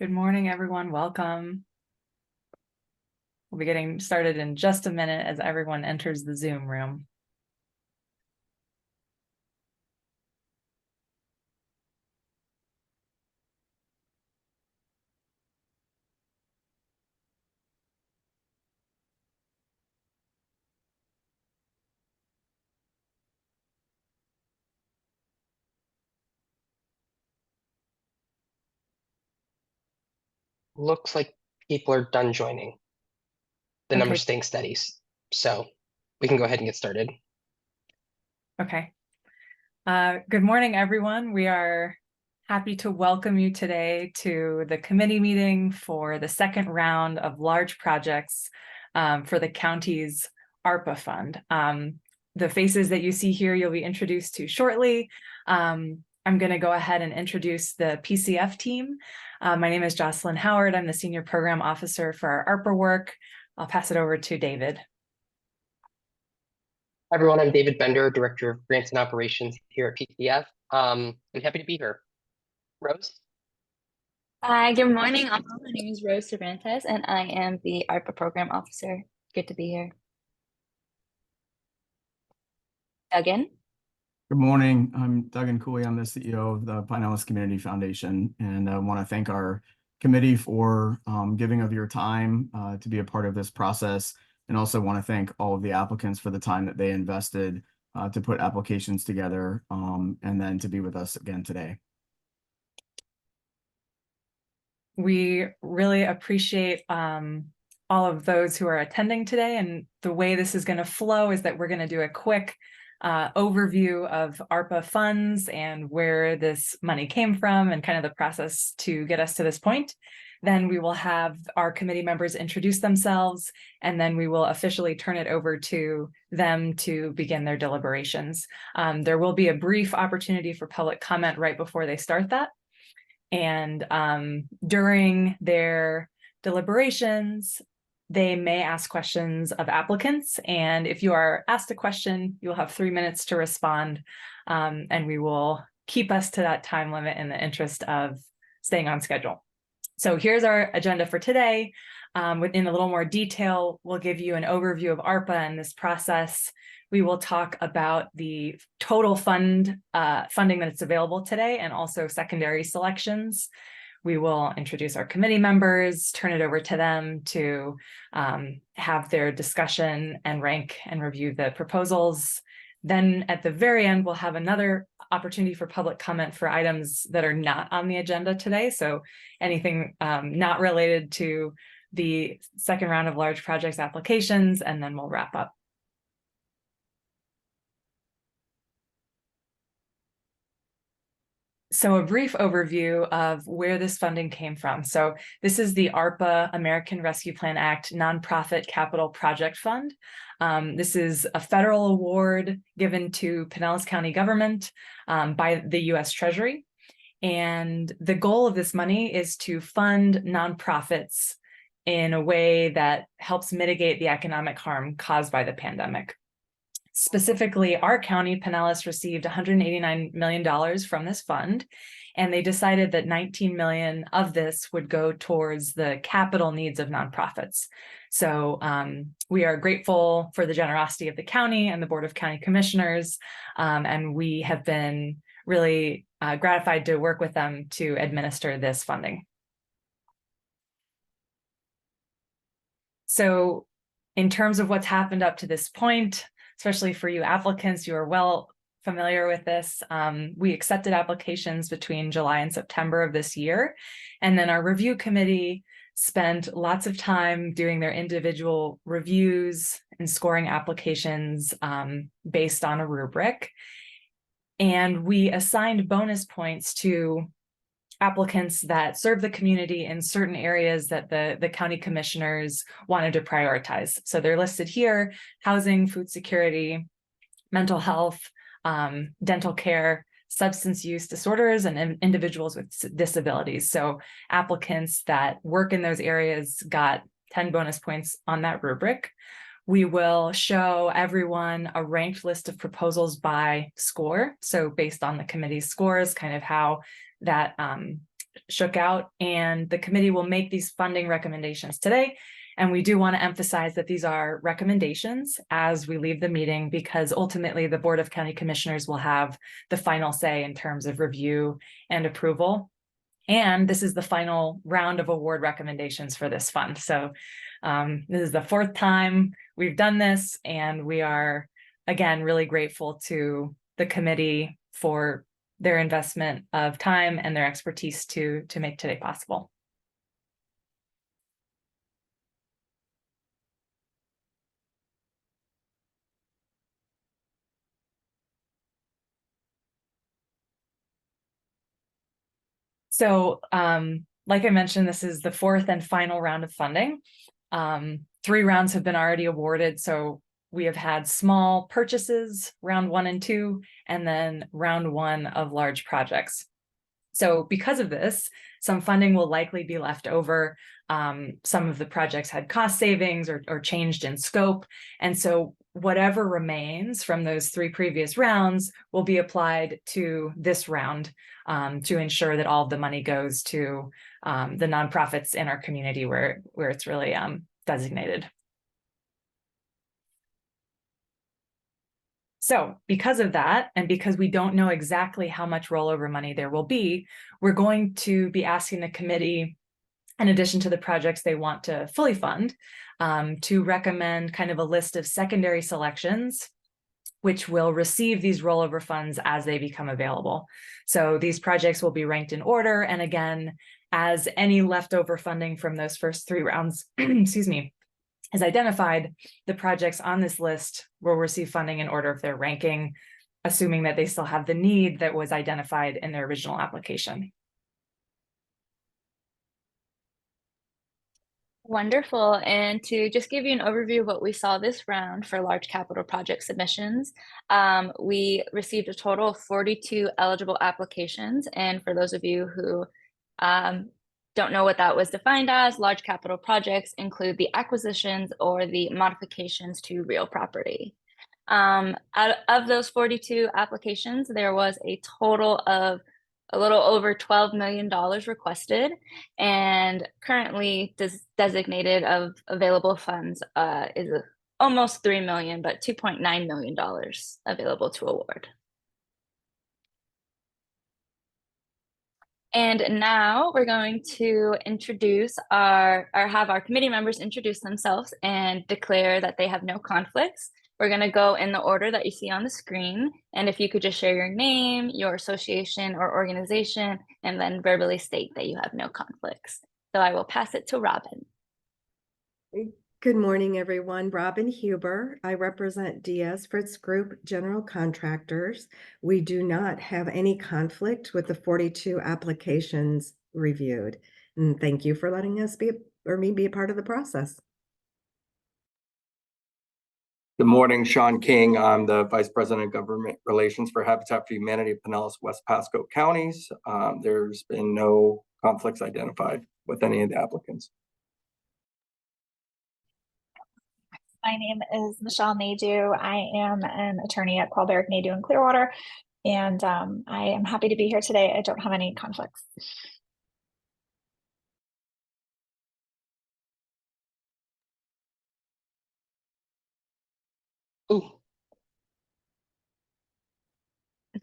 Good morning, everyone. Welcome. We'll be getting started in just a minute as everyone enters the Zoom room. Looks like people are done joining. The Okay, number's staying steady, so we can go ahead and get started. okay. Good morning, everyone. We are happy to welcome you today to the committee meeting for the second round of large projects for the county's ARPA fund. The faces that you see here, you'll be introduced to shortly. I'm going to go ahead and introduce the PCF team. My name is Jocelyn Howard. I'm the Senior Program Officer for our ARPA work. I'll pass it over to David. Hi, everyone, I'm David Bender, Director of Grants and Operations here at PCF. I'm happy to be here. Rose? Hi, good morning. All. My name is Rose Cervantes, and I am the ARPA Program Officer. Good to be here. Duggan? Good morning. I'm Duggan Cooley. I'm the CEO of the Pinellas Community Foundation, and I want to thank our committee for giving of your time to be a part of this process, and also want to thank all of the applicants for the time that they invested to put applications together and then to be with us again today. We really appreciate all of those who are attending today, and the way this is going to flow is that we're going to do a quick overview of ARPA funds and where this money came from and kind of the process to get us to this point. Then we will have our committee members introduce themselves, and then we will officially turn it over to them to begin their deliberations. There will be a brief opportunity for public comment right before they start that. And during their deliberations, they may ask questions of applicants. And if you are asked a question, you'll have 3 minutes to respond. And we will keep us to that time limit in the interest of staying on schedule. So here's our agenda for today. In a little more detail, we'll give you an overview of ARPA and this process. We will talk about the total funding that's available today and also secondary selections. We will introduce our committee members, turn it over to them to have their discussion and rank and review the proposals. Then at the very end, we'll have another opportunity for public comment for items that are not on the agenda today. So anything not related to the second round of large projects applications, and then we'll wrap up. So a brief overview of where this funding came from. So this is the ARPA, American Rescue Plan Act Nonprofit Capital Project Fund. This is a federal award given to Pinellas County government by the U.S. Treasury. And the goal of this money is to fund nonprofits in a way that helps mitigate the economic harm caused by the pandemic. Specifically, our county, Pinellas, received $189 million from this fund, and they decided that $19 million of this would go towards the capital needs of nonprofits. So we are grateful for the generosity of the county and the Board of County Commissioners, and we have been really gratified to work with them to administer this funding. So in terms of what's happened up to this point, especially for you applicants, you are well familiar with this. We accepted applications between July and September of this year. And then our review committee spent lots of time doing their individual reviews and scoring applications based on a rubric. And we assigned bonus points to applicants that serve the community in certain areas that the county commissioners wanted to prioritize. So they're listed here: housing, food security, mental health, dental care, substance use disorders, and individuals with disabilities. So applicants that work in those areas got 10 bonus points on that rubric. We will show everyone a ranked list of proposals by score. So based on the committee's scores, kind of how that shook out, and the committee will make these funding recommendations today. And we do want to emphasize that these are recommendations as we leave the meeting, because ultimately the Board of County Commissioners will have the final say in terms of review and approval. And this is the final round of award recommendations for this fund. So this is the fourth time we've done this, and we are, again, really grateful to the committee for their investment of time and their expertise to make today possible. So like I mentioned, this is the fourth and final round of funding. 3 rounds have been already awarded. So we have had small purchases, round 1 and 2, and then round 1 of large projects. So because of this, some funding will likely be left over. Some of the projects had cost savings or changed in scope. And so whatever remains from those 3 previous rounds will be applied to this round to ensure that all of the money goes to the nonprofits in our community where it's really designated. So because of that, and because we don't know exactly how much rollover money there will be, we're going to be asking the committee, in addition to the projects they want to fully fund, to recommend kind of a list of secondary selections, which will receive these rollover funds as they become available. So these projects will be ranked in order. And again, as any leftover funding from those first 3 rounds, excuse me, is identified, the projects on this list will receive funding in order of their ranking, assuming that they still have the need that was identified in their original application. Wonderful. And to just give you an overview of what we saw this round for large capital project submissions, we received a total of 42 eligible applications. And for those of you who don't know what that was defined as, large capital projects include the acquisitions or the modifications to real property. Out of those 42 applications, there was a total of a little over $12 million requested, and currently designated of available funds is almost $3 million, but $2.9 million available to award. And now we're going to introduce have our committee members introduce themselves and declare that they have no conflicts. We're going to go in the order that you see on the screen. And if you could just share your name, your association or organization, and then verbally state that you have no conflicts. So I will pass it to Robin. Good morning, everyone. Robin Huber. I represent Diaz Fritz Group General Contractors. We do not have any conflict with the 42 applications reviewed. And thank you for letting us be a part of the process. Good morning, Sean King. I'm the Vice President of Government Relations for Habitat for Humanity of Pinellas, West Pasco counties. There's been no conflicts identified with any of the applicants. My name is Michelle Nadeau. I am an attorney at Qualberg, Nadeau and Clearwater, and I am happy to be here today. I don't have any conflicts. Ooh.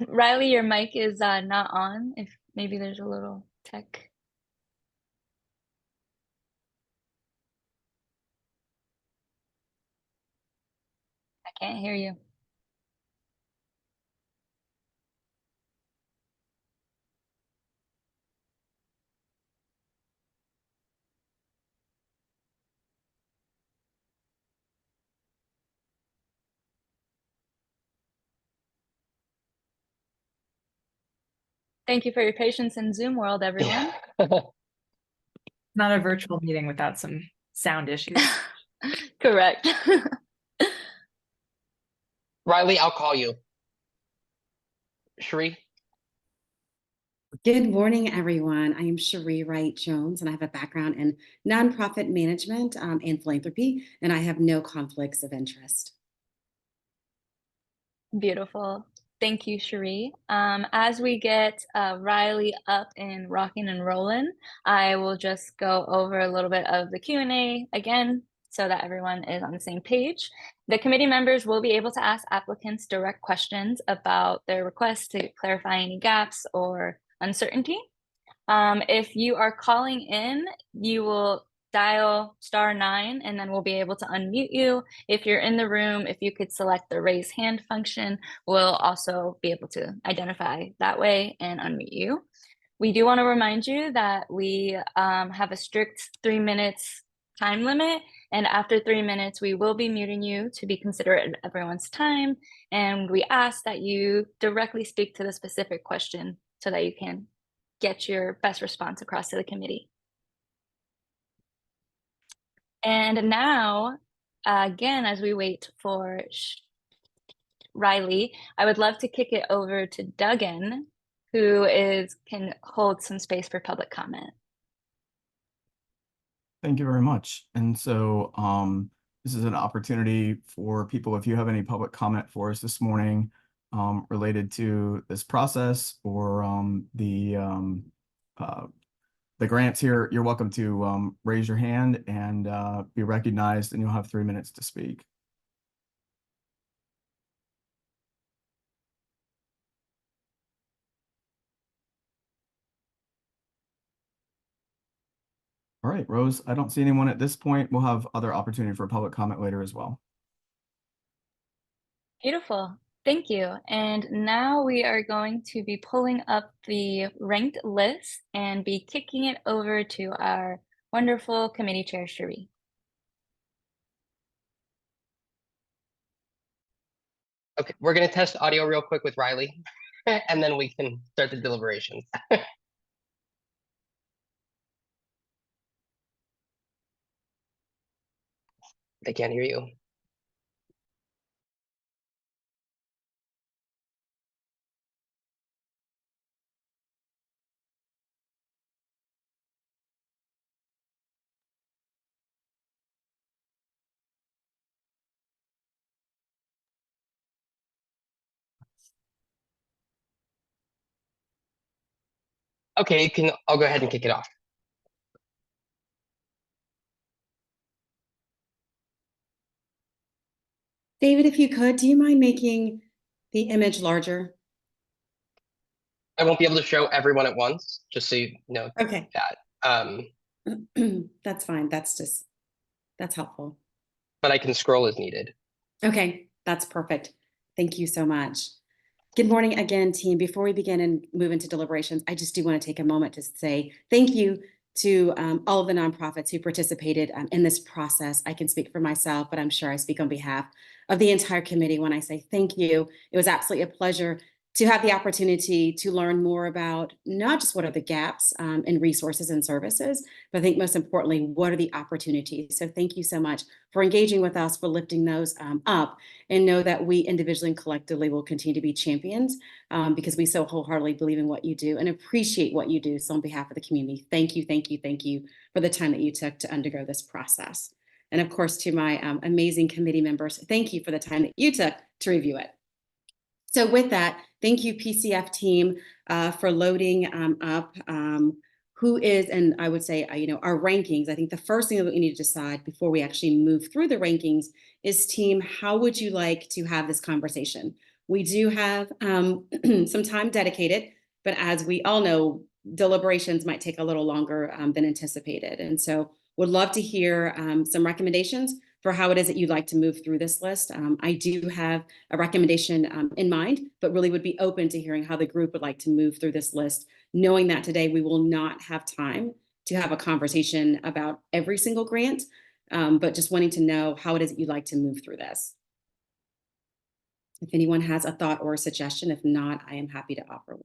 Riley, your mic is not on. If maybe there's a little tech. I can't hear you. Thank you for your patience in Zoom world, everyone. Not a virtual meeting without some sound issues. Correct. Riley, I'll call you. Sheree? Good morning, everyone. I am Sheree Wright Jones, and I have a background in nonprofit management and philanthropy, and I have no conflicts of interest. Beautiful. Thank you, Cherie. As we get Riley up and rocking and rolling, I will just go over a little bit of the Q&A again so that everyone is on the same page. The committee members will be able to ask applicants direct questions about their request to clarify any gaps or uncertainty. If you are calling in, you will dial *9 and then we'll be able to unmute you. If you're in the room, if you could select the raise hand function, we'll also be able to identify that way and unmute you. We do want to remind you that we have a strict 3 minutes time limit, and after 3 minutes, we will be muting you to be considerate of everyone's time, and we ask that you directly speak to the specific question so that you can get your best response across to the committee. And now, again, as we wait for Riley, I would love to kick it over to Duggan, who can hold some space for public comment. Thank you very much. And so this is an opportunity for people, if you have any public comment for us this morning related to this process or the grants here, you're welcome to raise your hand and be recognized, and you'll have 3 minutes to speak. All right, Rose, I don't see anyone at this point. We'll have other opportunity for public comment later as well. Beautiful. Thank you. And now we are going to be pulling up the ranked list and be kicking it over to our wonderful committee chair, Cherie. Okay, we're gonna test audio real quick with Riley, and then we can start the deliberations. They can't hear you. Okay, I'll go ahead and kick it off. David, if you could, do you mind making the image larger? I won't be able to show everyone at once, just so you know Okay. that. That's fine. That's helpful. But I can scroll as needed. Okay, that's perfect. Thank you so much. Good morning again, team. Before we begin and move into deliberations, I just do want to take a moment to say thank you to all of the nonprofits who participated in this process. I can speak for myself, but I'm sure I speak on behalf of the entire committee when I say thank you. It was absolutely a pleasure to have the opportunity to learn more about not just what are the gaps in resources and services, but I think most importantly, what are the opportunities? So thank you so much for engaging with us, for lifting those up, and know that we individually and collectively will continue to be champions because we so wholeheartedly believe in what you do and appreciate what you do. So on behalf of the community, thank you, thank you, thank you for the time that you took to undergo this process. And of course, to my amazing committee members, thank you for the time that you took to review it. So with that, thank you, PCF team, for loading up who is, and I would say, our rankings. I think the first thing that we need to decide before we actually move through the rankings is, team, how would you like to have this conversation? We do have some time dedicated, but as we all know, deliberations might take a little longer than anticipated. And so would love to hear some recommendations for how it is that you'd like to move through this list. I do have a recommendation in mind, but really would be open to hearing how the group would like to move through this list, knowing that today we will not have time to have a conversation about every single grant, but just wanting to know how it is that you'd like to move through this. If anyone has a thought or a suggestion, if not, I am happy to offer one.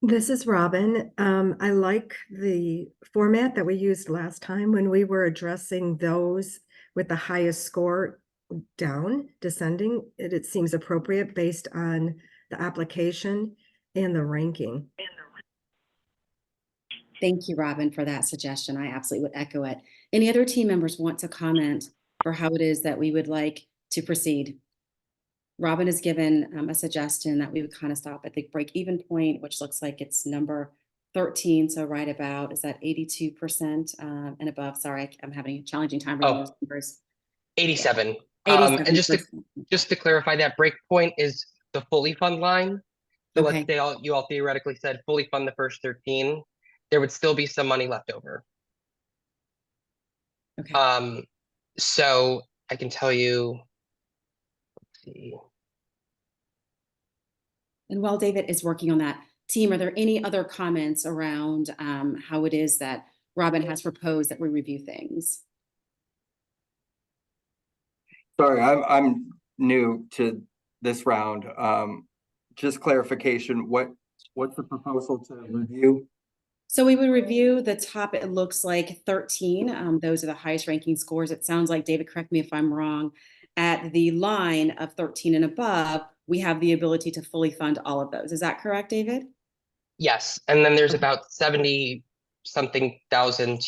This is Robin. I like the format that we used last time when we were addressing those with the highest score down, descending. It seems appropriate based on the application and the ranking. Thank you, Robin, for that suggestion. I absolutely would echo it. Any other team members want to comment for how it is that we would like to proceed? Robin has given a suggestion that we would kind of stop at the break-even point, which looks like it's number 13. So right about, is that 82% and above? Sorry, I'm having a challenging time reading those numbers. 87. 87%. And just to clarify, that break point is the fully fund line. So let's say you all theoretically said fully fund the first 13, there would still be some money left over. Okay. So I can tell you, let's see. And while David is working on that, team, are there any other comments around how it is that Robin has proposed that we review things? Sorry, I'm new to this round. Just clarification, what's the proposal to review? So we would review the top, it looks like 13. Those are the highest ranking scores. It sounds like, David, correct me if I'm wrong, at the line of 13 and above, we have the ability to fully fund all of those. Is that correct, David? Yes, and then there's about 70 something thousand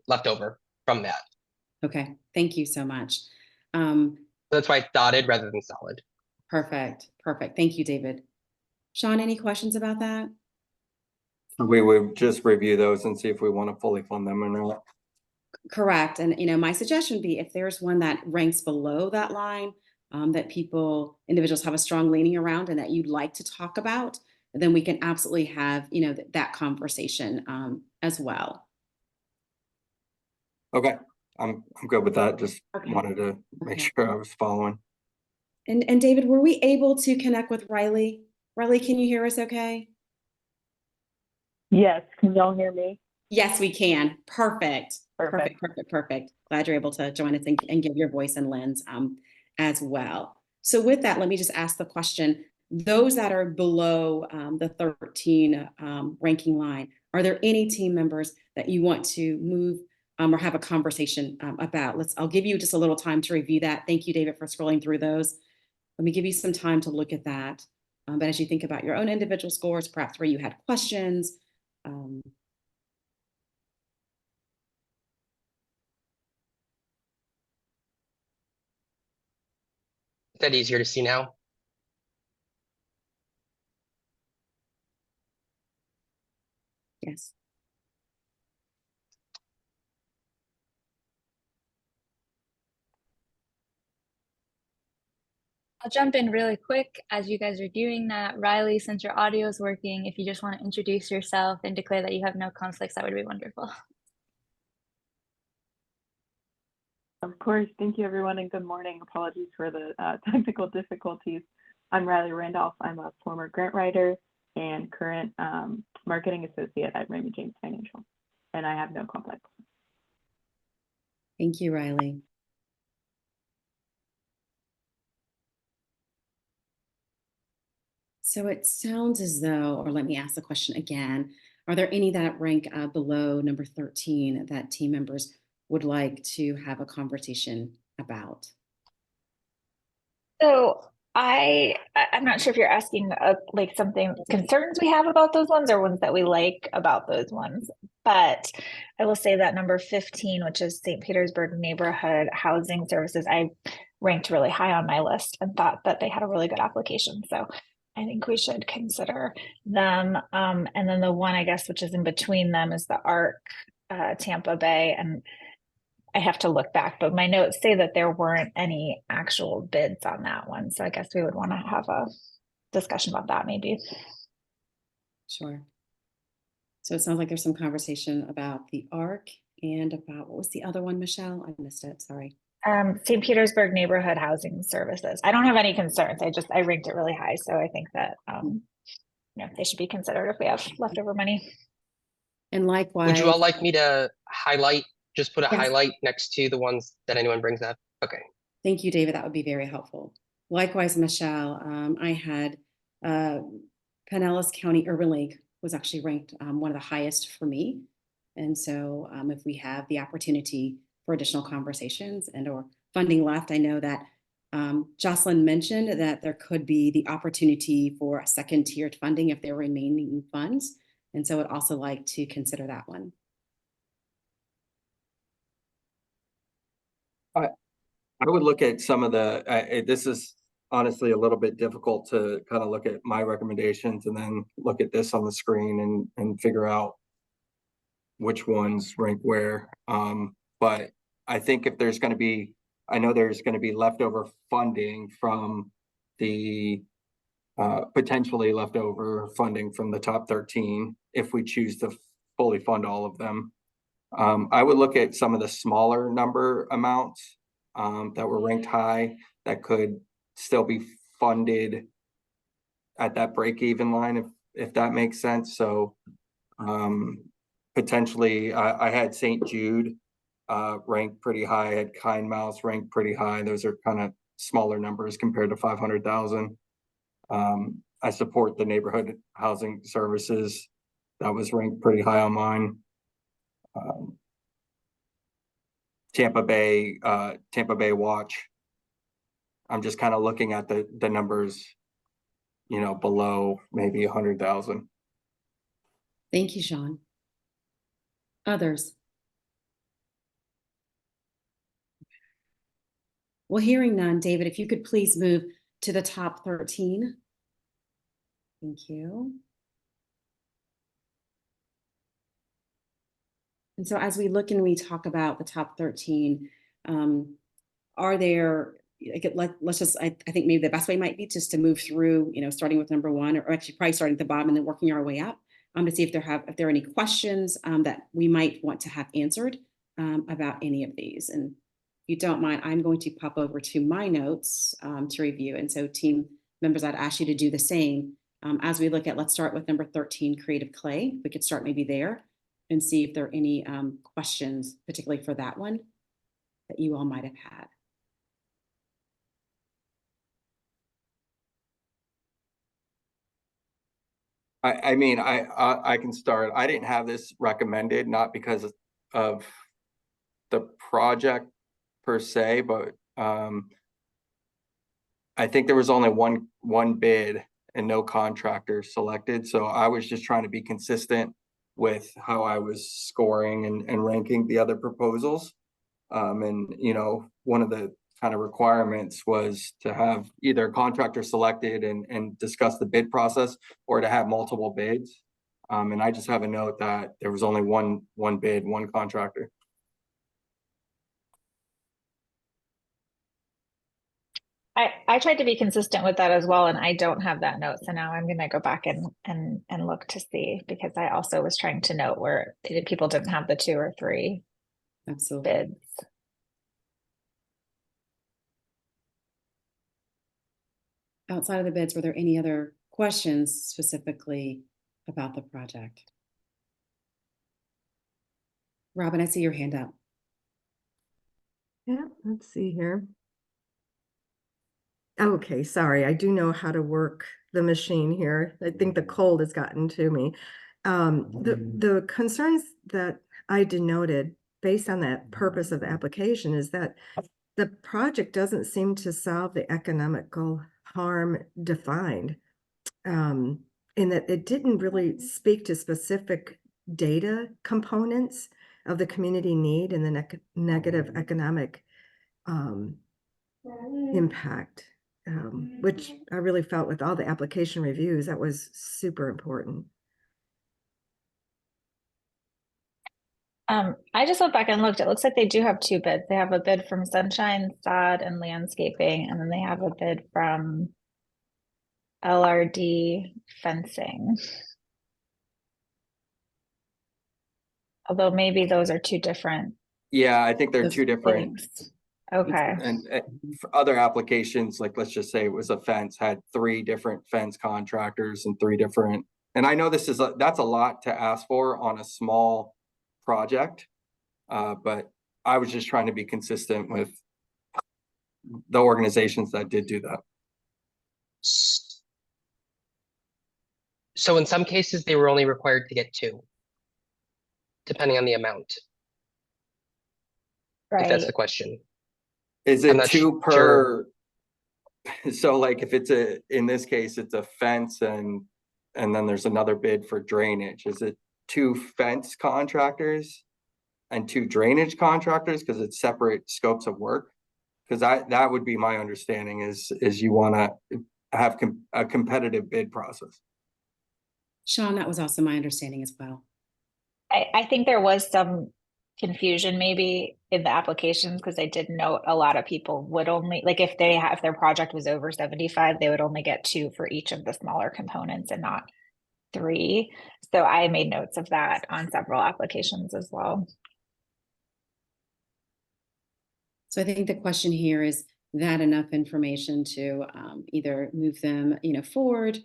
left over from that. Okay, thank you so much. That's why it's dotted rather than solid. Perfect. Thank you, David. Sean, any questions about that? We would just review those and see if we want to fully fund them or not. Correct. And, my suggestion would be if there's one that ranks below that line, that individuals have a strong leaning around and that you'd like to talk about, then we can absolutely have, that conversation as well. Okay, I'm good with that. Just wanted to make sure I was following. And David, were we able to connect with Riley? Riley, can you hear us okay? Yes, can y'all hear me? Yes, we can. Perfect. Perfect. Glad you're able to join us and give your voice and lens as well. So with that, let me just ask the question, those that are below the 13 ranking line, are there any team members that you want to move or have a conversation about? I'll give you just a little time to review that. Thank you, David, for scrolling through those. Let me give you some time to look at that. But as you think about your own individual scores, perhaps where you had questions, Is that easier to see now? yes. I'll jump in really quick as you guys are doing that. Riley, since your audio is working, if you just want to introduce yourself and declare that you have no conflicts, that would be wonderful. Of course. Thank you, everyone, and good morning. Apologies for the technical difficulties. I'm Riley Randolph. I'm a former grant writer and current marketing associate at Raymond James Financial, and I have no conflicts. Thank you, Riley. So it sounds as though, or let me ask the question again, are there any that rank below number 13 that team members would like to have a conversation about? So I'm not sure if you're asking like something concerns we have about those ones or ones that we like about those ones, but I will say that number 15, which is St. Petersburg Neighborhood Housing Services, I ranked really high on my list and thought that they had a really good application. So I think we should consider them. And then the one, I guess, which is in between them is the ARC Tampa Bay. And I have to look back, but my notes say that there weren't any actual bids on that one. So I guess we would want to have a discussion about that maybe. Sure. So it sounds like there's some conversation about the ARC and about, what was the other one, Michelle? I missed it, sorry. St. Petersburg Neighborhood Housing Services. I don't have any concerns. I ranked it really high. So I think that, they should be considered if we have leftover money. And likewise. Would you all like me to just put a Yes. highlight next to the ones that anyone brings up? Okay. Thank you, David. That would be very helpful. Likewise, Michelle, I had Pinellas County Urban League was actually ranked one of the highest for me. And so if we have the opportunity for additional conversations and or funding left, I know that Jocelyn mentioned that there could be the opportunity for a second tiered funding if there are remaining funds. And so I'd also like to consider that one. I would look at some of the, this is honestly a little bit difficult to kind of look at my recommendations and then look at this on the screen and figure out which ones rank where. But I think if there's going to be, I know there's going to be leftover funding from the potentially leftover funding from the top 13 if we choose to fully fund all of them. I would look at some of the smaller number amounts that were ranked high that could still be funded at that break-even line, if that makes sense. So potentially, I had St. Jude ranked pretty high, I had Kind Mouse ranked pretty high. Those are kind of smaller numbers compared to 500,000. I support the neighborhood housing services. That was ranked pretty high on mine. Tampa Bay Watch. I'm just kind of looking at the numbers, you know, below maybe 100,000. Thank you, Sean. Others? Well, hearing none, David, if you could please move to the top 13. Thank you. And so as we look and we talk about the top 13, are there, let's just, I think maybe the best way might be just to move through, you know, starting with number one, or actually probably starting at the bottom and then working our way up, to see if there are any questions that we might want to have answered about any of these. And if you don't mind, I'm going to pop over to my notes to review. And so team members, I'd ask you to do the same as we look at, let's start with number 13, Creative Clay. We could start maybe there and see if there are any questions, particularly for that one, that you all might have had. I mean, I can start. I didn't have this recommended, not because of the project per se, but I think there was only one bid and no contractor selected. So I was just trying to be consistent with how I was scoring and ranking the other proposals. And, you know, one of the kind of requirements was to have either a contractor selected and discuss the bid process or to have multiple bids. And I just have a note that there was only one bid, one contractor. I tried to be consistent with that as well, and I don't have that note. So now I'm going to go back and look to see, because I also was trying to note where people didn't have the 2 or 3 Absolutely. bids. Outside of the bids, were there any other questions specifically about the project? Robin, I see your hand up. Yeah, let's see here. Okay, sorry, I do know how to work the machine here. I think the cold has gotten to me. The concerns that I denoted based on that purpose of the application is that the project doesn't seem to solve the economical harm defined. In that it didn't really speak to specific data components of the community need and the negative economic impact, which I really felt with all the application reviews, that was super important. I just went back and looked. It looks like they do have 2 bids. They have a bid from Sunshine, Sod, and Landscaping, and then they have a bid from LRD Fencing. Although maybe those are 2 different Yeah, I think they're 2 different. things. Okay. And for other applications, like let's just say it was a fence, had 3 different fence contractors and 3 different. And I know this is that's a lot to ask for on a small project, but I was just trying to be consistent with the organizations that did do that. So in some cases, they were only required to get 2, depending on the amount, if that's the Right. question. Is I'm it not 2 per? sure. So like if it's in this case, it's a fence and then there's another bid for drainage. Is it 2 fence contractors and 2 drainage contractors because it's separate scopes of work? Because that would be my understanding is you want to have a competitive bid process. Sean, that was also my understanding as well. I think there was some confusion maybe in the applications because I did note a lot of people would only, like if their project was over 75, they would only get 2 for each of the smaller components and not 3. So I made notes of that on several applications as well. So I think the question here is that enough information to either move them, forward,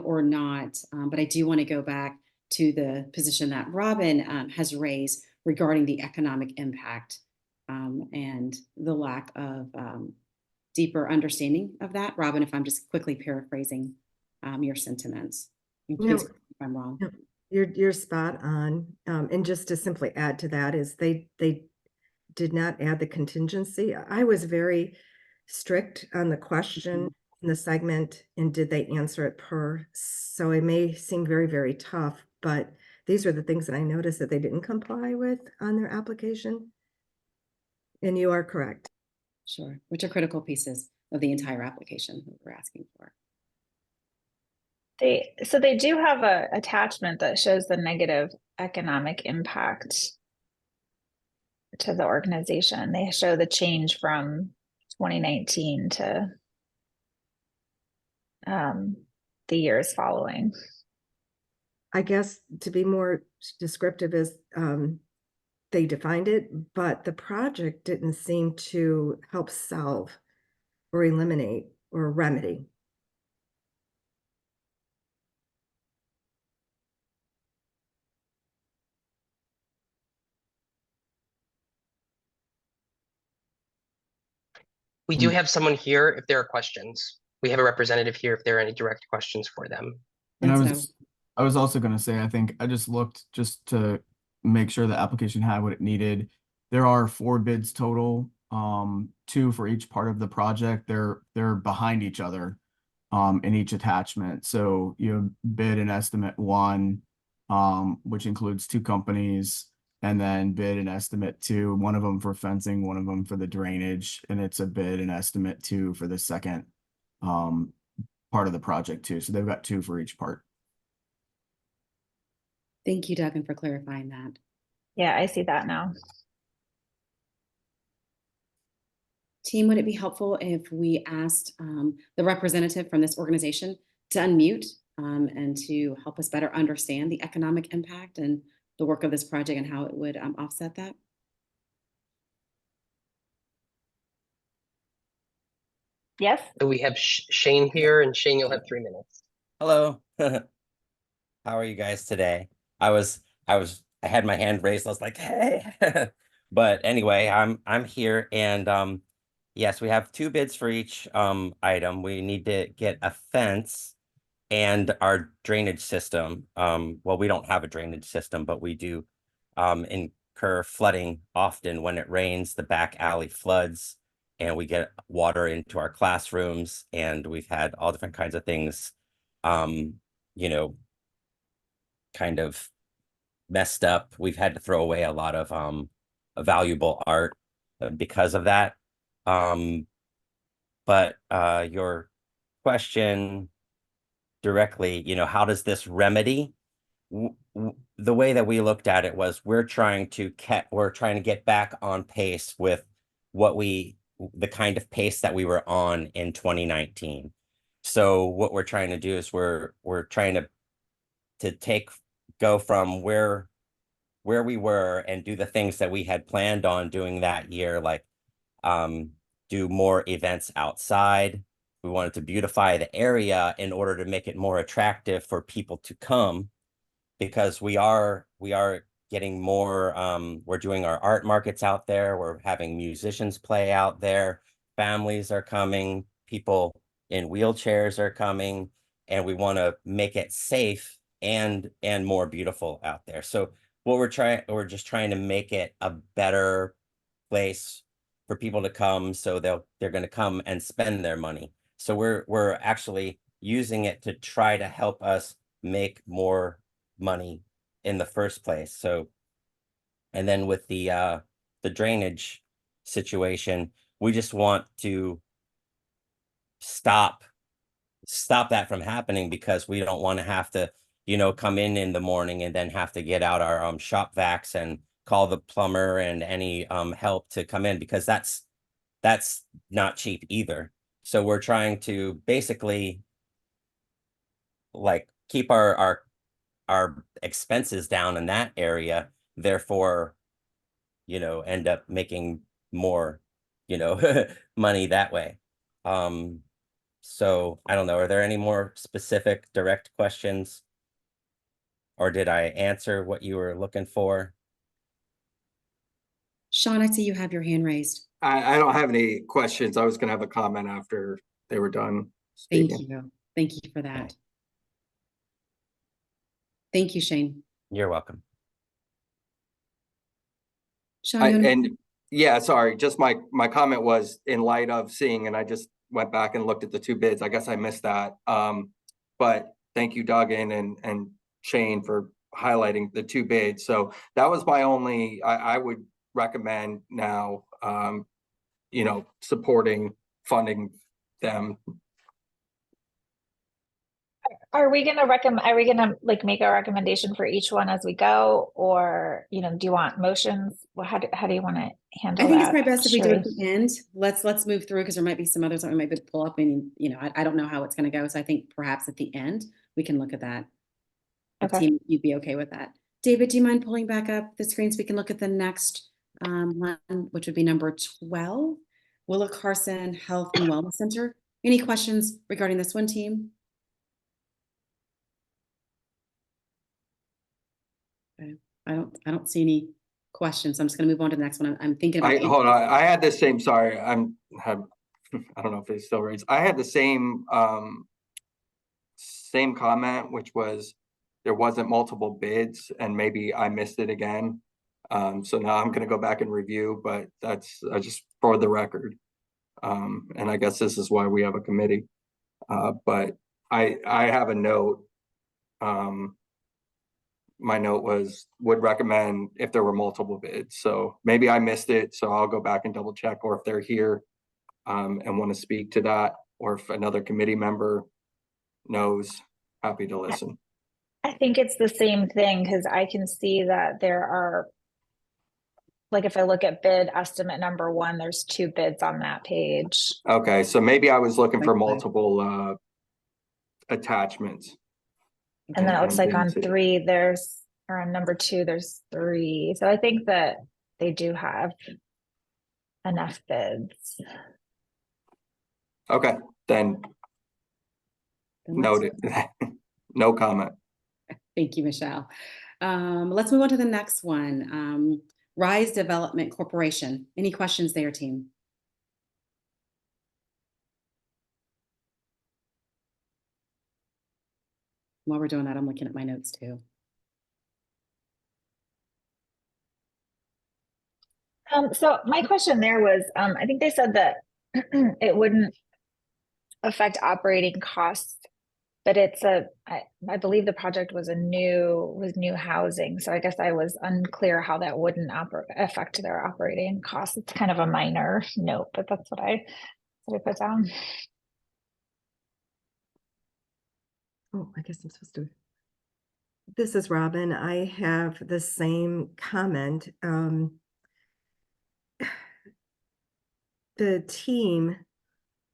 or not. But I do want to go back to the position that Robin has raised regarding the economic impact and the lack of deeper understanding of that. Robin, if I'm just quickly paraphrasing your sentiments, and please correct me if I'm wrong. No, you're spot on. And just to simply add to that is they did not add the contingency. I was very strict on the question in the segment and did they answer it per. So it may seem very, very tough, but these are the things that I noticed that they didn't comply with on their application. And you are correct. Sure, which are critical pieces of the entire application that we're asking for. So they do have a attachment that shows the negative economic impact to the organization. They show the change from 2019 to the years following. I guess to be more descriptive is they defined it, but the project didn't seem to help solve or eliminate or remedy. We do have someone here if there are questions. We have a representative here if there are any direct questions for them. And That's I was also going to say, I think I just looked just to make sure the application had what it needed. There are 4 bids total, 2 for each part of the project. They're behind each other in each attachment. So you bid and estimate 1, which includes 2 companies, and then bid and estimate 2, one of them for fencing, one of them for the drainage, and it's a bid and estimate 2 for the second part of the project too. So they've got 2 for each part. Thank you, Duggan, for clarifying that. Yeah, I see that now. Team, would it be helpful if we asked the representative from this organization to unmute and to help us better understand the economic impact and the work of this project and how it would offset that? Yes. So we have Shane here, and Shane, you'll have 3 minutes. Hello. How are you guys today? I had my hand raised. I was like, hey. But anyway, I'm here, and yes, we have 2 bids for each item. We need to get a fence and our drainage system. Well, we don't have a drainage system, but we do incur flooding often. When it rains, the back alley floods and we get water into our classrooms, and we've had all different kinds of things kind of messed up. We've had to throw away a lot of valuable art because of that. But your question directly, how does this remedy? The way that we looked at it was we're trying to get back on pace with the kind of pace that we were on in 2019. So what we're trying to do is we're trying to go from where we were and do the things that we had planned on doing that year, like do more events outside. We wanted to beautify the area in order to make it more attractive for people to come, because we are getting more, we're doing our art markets out there. We're having musicians play out there. Families are coming. People in wheelchairs are coming, and we want to make it safe and more beautiful out there. So we're just trying to make it a better place for people to come, so they're going to come and spend their money. So we're actually using it to try to help us make more money in the first place. So, and then with the drainage situation, We just want to stop that from happening, because we don't want to have to, come in the morning and then have to get out our shop vacs and call the plumber and any help to come in, because that's not cheap either. So we're trying to basically like keep our expenses down in that area, therefore, end up making more, money that way. So I don't know, are there any more specific direct questions? Or did I answer what you were looking for? Sean, I see you have your hand raised. I don't have any questions. I was gonna have a comment after they were done Thank speaking. you. Thank you for that. Thank you, Shane. You're welcome. Sean, you wanna- And yeah, sorry, just my comment was in light of seeing, and I just went back and looked at the two bids. I guess I missed that. But thank you, Duggan and Shane, for highlighting the two bids. So that was my only, I would recommend now, supporting, funding them. Are we gonna like make a recommendation for each one as we go, or, do you want motions? Well, how do you want to handle I think that? it's probably best if we do it at Sheree? the end. Let's move through, because there might be some others that we might be pull up, and I don't know how it's going to go. So I think perhaps at the end we can look at that. If Okay. team, you'd be okay with that. David, do you mind pulling back up the screen so we can look at the next one, which would be number 12, Willa Carson Health and Wellness Center. Any questions regarding this one, team? Okay. I don't see any questions. I'm just going to move on to the next one. I'm thinking about Hold on, I had the same, sorry, I don't know if it still reads. I had the same comment, which was there wasn't multiple bids, and maybe I missed it again. So now I'm gonna go back and review, but that's just for the record. And I guess this is why we have a committee. But I have a note. My note was would recommend if there were multiple bids. So maybe I missed it, so I'll go back and double check, or if they're here and want to speak to that, or if another committee member knows, happy to listen. I think it's the same thing, because I can see that there are, like, if I look at bid estimate number 1, there's 2 bids on that page. Okay, so maybe I was looking for multiple attachments. And then it looks like on didn't see it. 3, or on number 2, there's 3. So I think that they do have enough bids. Okay, then noted. No comment. Thank you, Michelle. Let's move on to the next one. Rise Development Corporation. Any questions there, team? While we're doing that, I'm looking at my notes too. So my question there was, I think they said that it wouldn't affect operating costs, but I believe the project was new housing. So I guess I was unclear how that wouldn't affect their operating costs. It's kind of a minor note, but that's what I put down. Oh, I guess I'm supposed to. This is Robin. I have the same comment. The team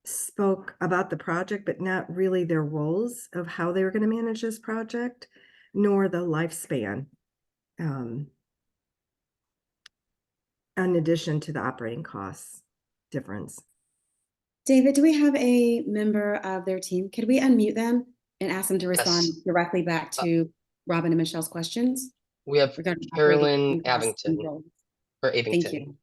spoke about the project, but not really their roles of how they were going to manage this project, nor the lifespan, in addition to the operating costs difference. David, do we have a member of their team? Could we unmute them and ask them to respond directly back to Robin and Michelle's questions? We have Carolyn Avington, or Avington. Thank you.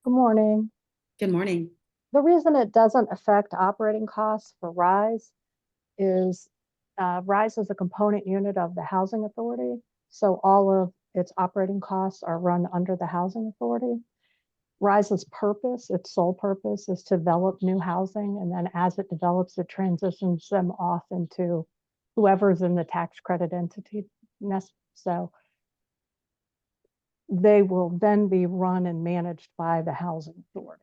Good morning. Good morning. The reason it doesn't affect operating costs for RISE is RISE is a component unit of the Housing Authority. So all of its operating costs are run under the Housing Authority. RISE's purpose, its sole purpose, is to develop new housing. And then as it develops, it transitions them off into whoever's in the tax credit entity. So they will then be run and managed by the housing authority.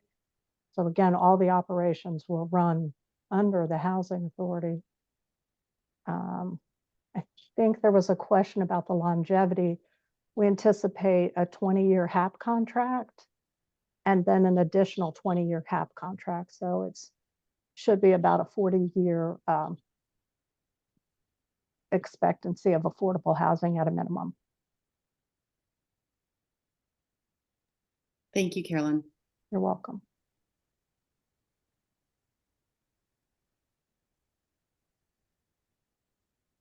So again, all the operations will run under the housing authority. I think there was a question about the longevity. We anticipate a 20-year HAP contract and then an additional 20-year HAP contract. So it's should be about a 40-year expectancy of affordable housing at a minimum. Thank you, Carolyn. You're welcome.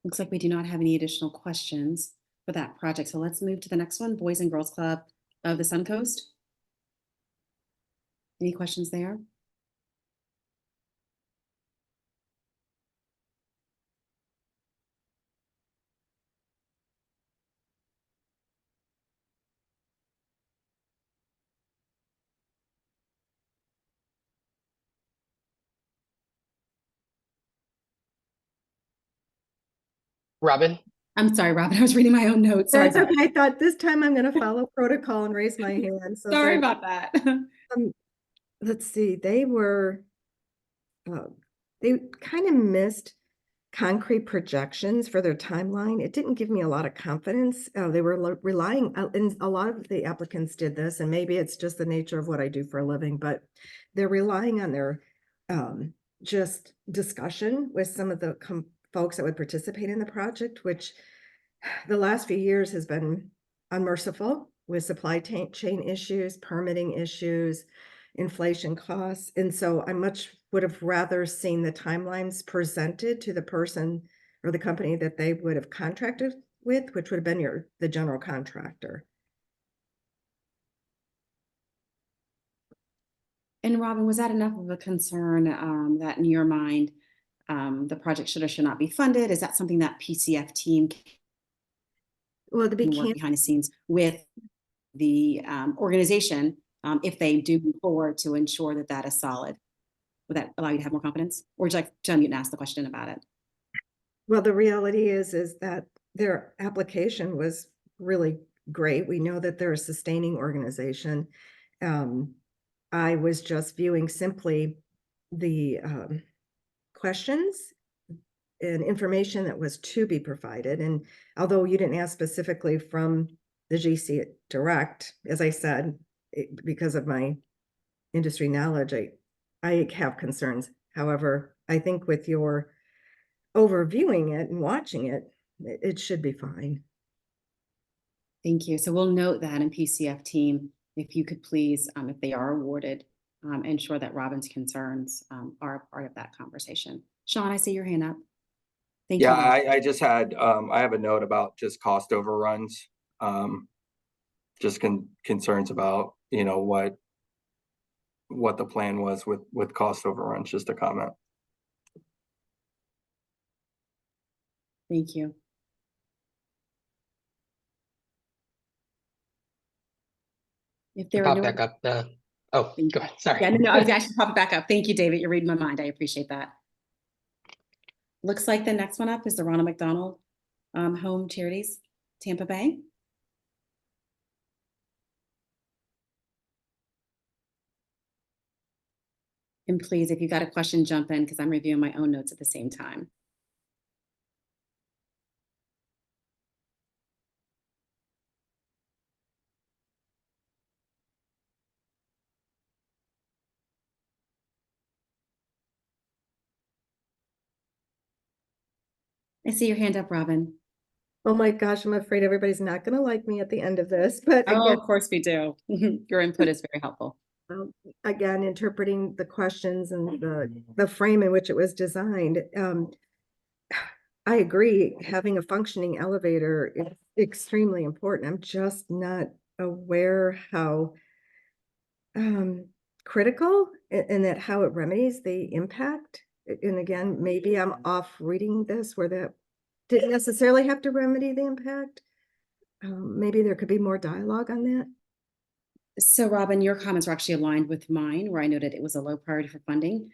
Looks like we do not have any additional questions for that project. So let's move to the next one, Boys and Girls Club of the Suncoast. Any questions there? Robin? I'm sorry, Robin, I was reading my own notes. Sorry. That's okay. I thought this time I'm going to follow protocol and raise my hand. So Sorry about that. Let's see. They kind of missed concrete projections for their timeline. It didn't give me a lot of confidence. They were relying, and a lot of the applicants did this, and maybe it's just the nature of what I do for a living, but they're relying on their just discussion with some of the folks that would participate in the project, which the last few years has been unmerciful with supply chain issues, permitting issues, inflation costs. And so I much would have rather seen the timelines presented to the person or the company that they would have contracted with, which would have been the general contractor. And Robin, was that enough of a concern that in your mind, the project should or should not be funded? Is that something that PCF team can work behind the scenes with the organization if they do move forward to ensure that that is solid? Would that allow you to have more confidence? Or would you like to unmute and ask the question about it? Well, the reality is that their application was really great. We know that they're a sustaining organization. I was just viewing simply the questions and information that was to be provided. And although you didn't ask specifically from the GC direct, as I said, because of my industry knowledge, I have concerns. However, I think with your overviewing it and watching it, it should be fine. Thank you. So we'll note that in PCF team, if you could please, if they are awarded, ensure that Robin's concerns are a part of that conversation. Sean, I see your hand up. Thank you. Yeah, I just had, I have a note about just cost overruns. Just concerns about, you know, what the plan was with cost overruns, just a comment. Thank you. If there are no back up the, oh, go ahead, sorry. Yeah, no, I was actually pop it back up. Thank you, David. You're reading my mind. I appreciate that. Looks like the next one up is the Ronald McDonald Home Charities, Tampa Bay. And please, if you've got a question, jump in because I'm reviewing my own notes at the same time. I see your hand up, Robin. Oh my gosh, I'm afraid everybody's not going to like me at the end of this, but Oh, again, of course we do. Your input is very helpful. Again, interpreting the questions and the frame in which it was designed. I agree, having a functioning elevator is extremely important. I'm just not aware how critical and that how it remedies the impact. And again, maybe I'm off reading this where that didn't necessarily have to remedy the impact. Maybe there could be more dialogue on that. So Robin, your comments were actually aligned with mine where I noted it was a low priority for funding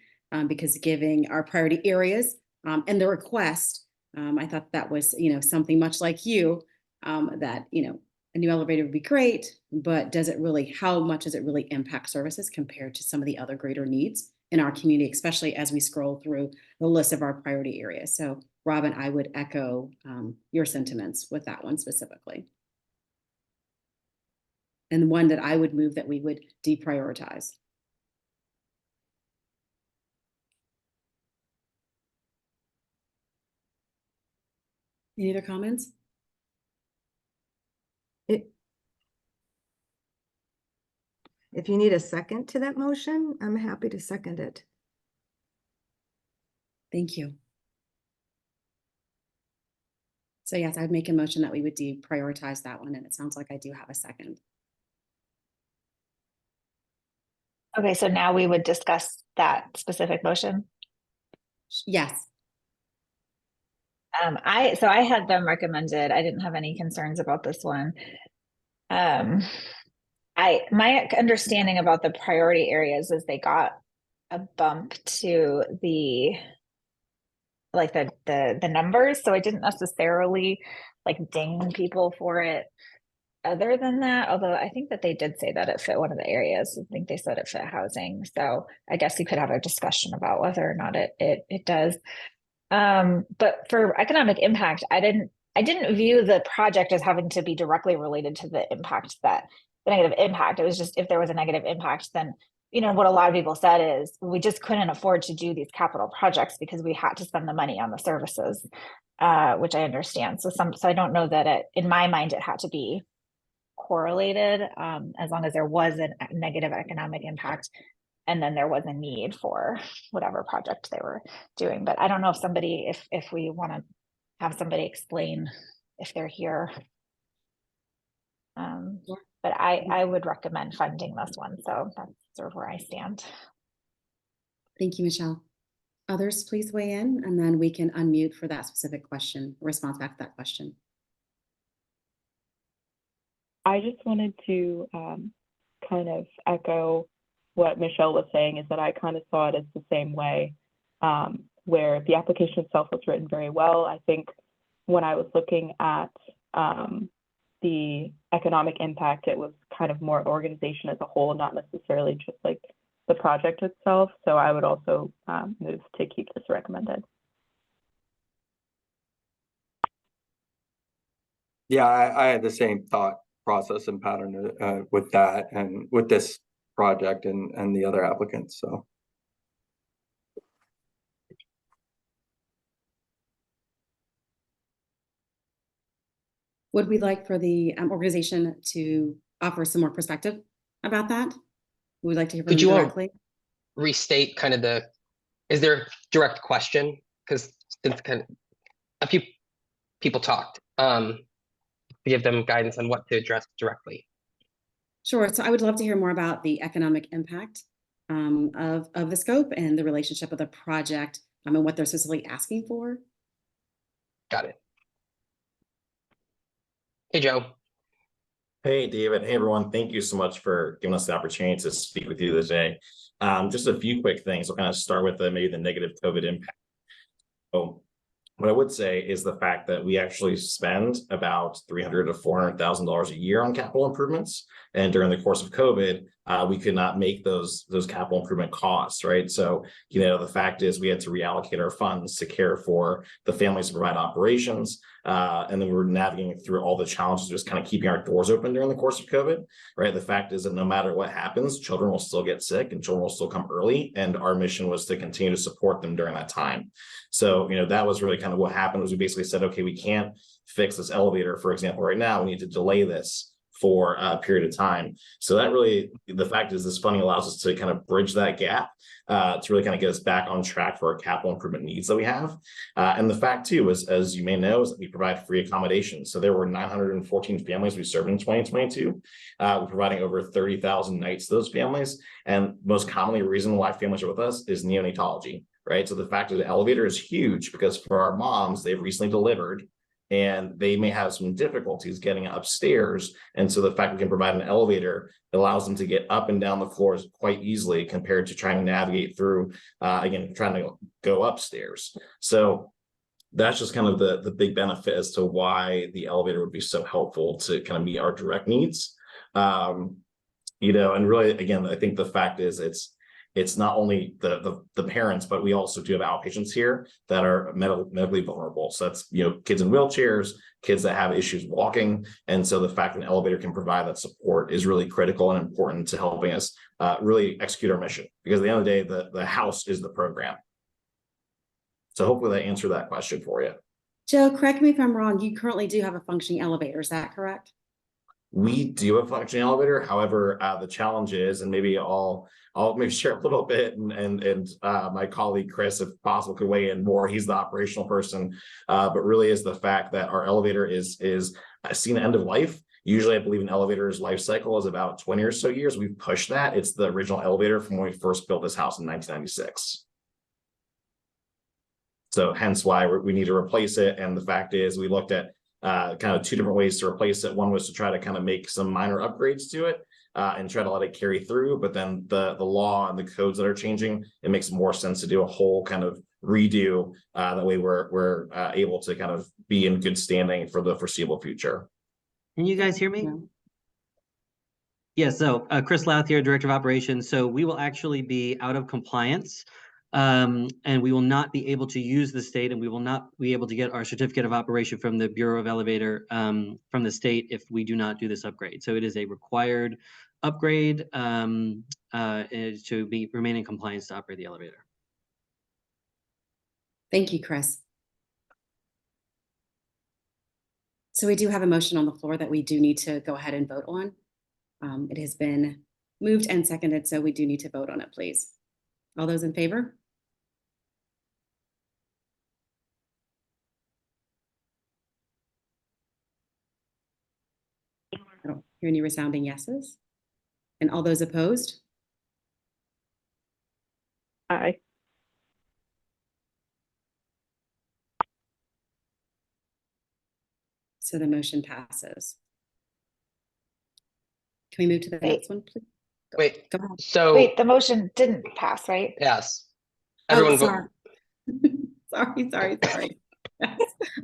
because giving our priority areas and the request, I thought that was, you know, something much like you that, you know, a new elevator would be great, but how much does it really impact services compared to some of the other greater needs in our community, especially as we scroll through the list of our priority areas? So Robin, I would echo your sentiments with that one specifically. And one that I would move that we would deprioritize. Any other comments? If you need a second to that motion, I'm happy to second it. Thank you. So yes, I would make a motion that we would deprioritize that one, and it sounds like I do have a second. Okay, so now we would discuss that specific motion. Yes. I had them recommended. I didn't have any concerns about this one. My understanding about the priority areas is they got a bump to the numbers. So I didn't necessarily like ding people for it. Other than that, although I think that they did say that it fit one of the areas. I think they said it fit housing. So I guess you could have a discussion about whether or not it does. But for economic impact, I didn't view the project as having to be directly related to the negative impact. It was just if there was a negative impact, then what a lot of people said is we just couldn't afford to do these capital projects because we had to spend the money on the services, which I understand. So I don't know that in my mind it had to be correlated, as long as there was a negative economic impact and then there was a need for whatever project they were doing. But I don't know if we want to have somebody explain if they're here. But I would recommend funding this one. So that's sort of where I stand. Thank you, Michelle. Others, please weigh in, and then we can unmute for that specific question, response back to that question. I just wanted to kind of echo what Michelle was saying, is that I kind of saw it as the same way, where the application itself was written very well. I think when I was looking at the economic impact, it was kind of more organization as a whole, not necessarily just like the project itself. So I would also move to keep this recommended. Yeah, I had the same thought process and pattern with that and with this project and the other applicants. So would we like for the organization to offer some more perspective about that? We'd like to hear from them directly. Restate kind of is there a direct question? Because since kind of a few people talked, give them guidance on what to address directly. Sure. So I would love to hear more about the economic impact of the scope and the relationship of the project and what they're specifically asking for. Got it. Hey, Joe. Hey, David. Hey, everyone. Thank you so much for giving us the opportunity to speak with you today. Just a few quick things. I'll kind of start with maybe the negative COVID impact. So what I would say is the fact that we actually spend about $300,000 to $400,000 a year on capital improvements. And during the course of COVID, we could not make those capital improvement costs, right? So, the fact is we had to reallocate our funds to care for the families to provide operations. And then we were navigating through all the challenges, just kind of keeping our doors open during the course of COVID, right? The fact is that no matter what happens, children will still get sick and children will still come early. And our mission was to continue to support them during that time. So, that was really kind of what happened. Was we basically said, okay, we can't fix this elevator, for example, right now. We need to delay this for a period of time. So that really, the fact is this funding allows us to kind of bridge that gap to really kind of get us back on track for our capital improvement needs that we have. And the fact too, is, as you may know, is that we provide free accommodations. So there were 914 families we served in 2022. We're providing over 30,000 nights to those families. And most commonly, the reason why families are with us is neonatology, right? So the fact that the elevator is huge because for our moms, they've recently delivered and they may have some difficulties getting upstairs. And so the fact we can provide an elevator allows them to get up and down the floors quite easily compared to trying to navigate through, again, trying to go upstairs. So that's just kind of the big benefit as to why the elevator would be so helpful to kind of meet our direct needs. You know, and really, again, I think the fact is it's not only the parents, but we also do have outpatients here that are medically vulnerable. So that's, you know, kids in wheelchairs, kids that have issues walking. And so the fact that an elevator can provide that support is really critical and important to helping us really execute our mission. Because at the end of the day, the house is the program. So hopefully that answered that question for you. Joe, correct me if I'm wrong, you currently do have a functioning elevator, is that correct? We do have a functioning elevator. However, the challenge is, and maybe I'll maybe share a little bit, and my colleague Chris, if possible, could weigh in more. He's the operational person, but really is the fact that our elevator is seen end of life. Usually, I believe an elevator's life cycle is about 20 or so years. We've pushed that. It's the original elevator from when we first built this house in 1996. So hence why we need to replace it. And the fact is, we looked at kind of two different ways to replace it. One was to try to kind of make some minor upgrades to it and try to let it carry through. But then the law and the codes that are changing, it makes more sense to do a whole kind of redo. That way we're able to kind of be in good standing for the foreseeable future. Can you guys hear me? No. Yeah, so Chris Louth here, Director of Operations. So we will actually be out of compliance and we will not be able to use the state, and we will not be able to get our certificate of operation from the Bureau of Elevator from the state if we do not do this upgrade. So it is a required upgrade to remain in compliance to operate the elevator. Thank you, Chris. So we do have a motion on the floor that we do need to go ahead and vote on. It has been moved and seconded, so we do need to vote on it, please. All those in favor? I don't hear any resounding yeses. And all those opposed? Aye. So the motion passes. Can we move to the Wait. next one, please? Wait, Go ahead. so Wait, the motion didn't pass, right? yes. Oh, Everyone sorry. vote. sorry.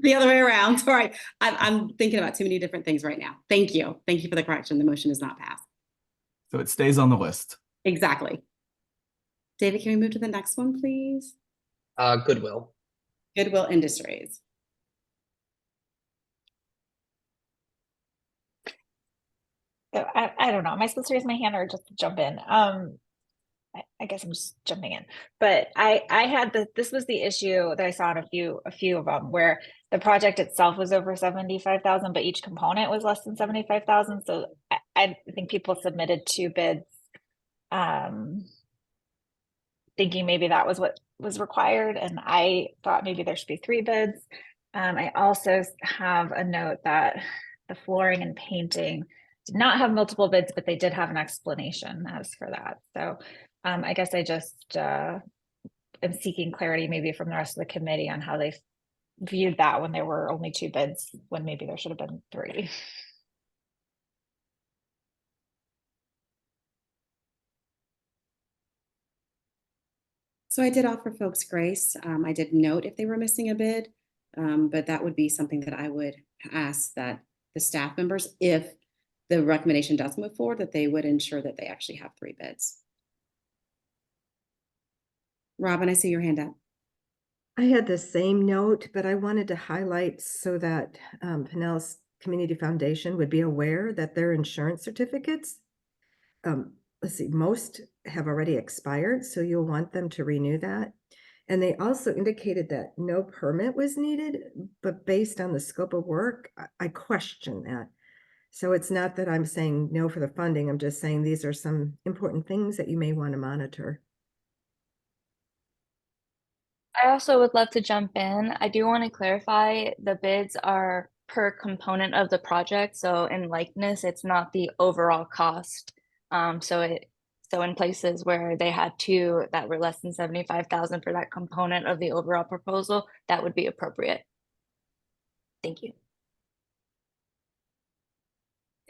The other way around. Sorry. I'm thinking about too many different things right now. Thank you. Thank you for the correction. The motion is not passed. So it stays on the list. Exactly. David, can we move to the next one, please? Goodwill. Goodwill Industries. So I don't know. Am I supposed to raise my hand or just jump in? I guess I'm just jumping in. But I had this was the issue that I saw in a few of them where the project itself was over 75,000, but each component was less than 75,000. So I think people submitted 2 bids, thinking maybe that was what was required, and I thought maybe there should be 3 bids. I also have a note that the flooring and painting did not have multiple bids, but they did have an explanation as for that. So I guess I just am seeking clarity maybe from the rest of the committee on how they viewed that when there were only 2 bids, when maybe there should have been 3. So I did offer folks grace. I did note if they were missing a bid, but that would be something that I would ask that the staff members, if the recommendation does move forward, that they would ensure that they actually have 3 bids. Robin, I see your hand up. I had the same note, but I wanted to highlight so that Pinellas Community Foundation would be aware that their insurance certificates, let's see, most have already expired, so you'll want them to renew that. And they also indicated that no permit was needed, but based on the scope of work, I question that. So it's not that I'm saying no for the funding, I'm just saying these are some important things that you may want to monitor. I also would love to jump in. I do want to clarify the bids are per component of the project. So in likeness, it's not the overall cost. So in places where they had 2 that were less than 75,000 for that component of the overall proposal, that would be appropriate. Thank you.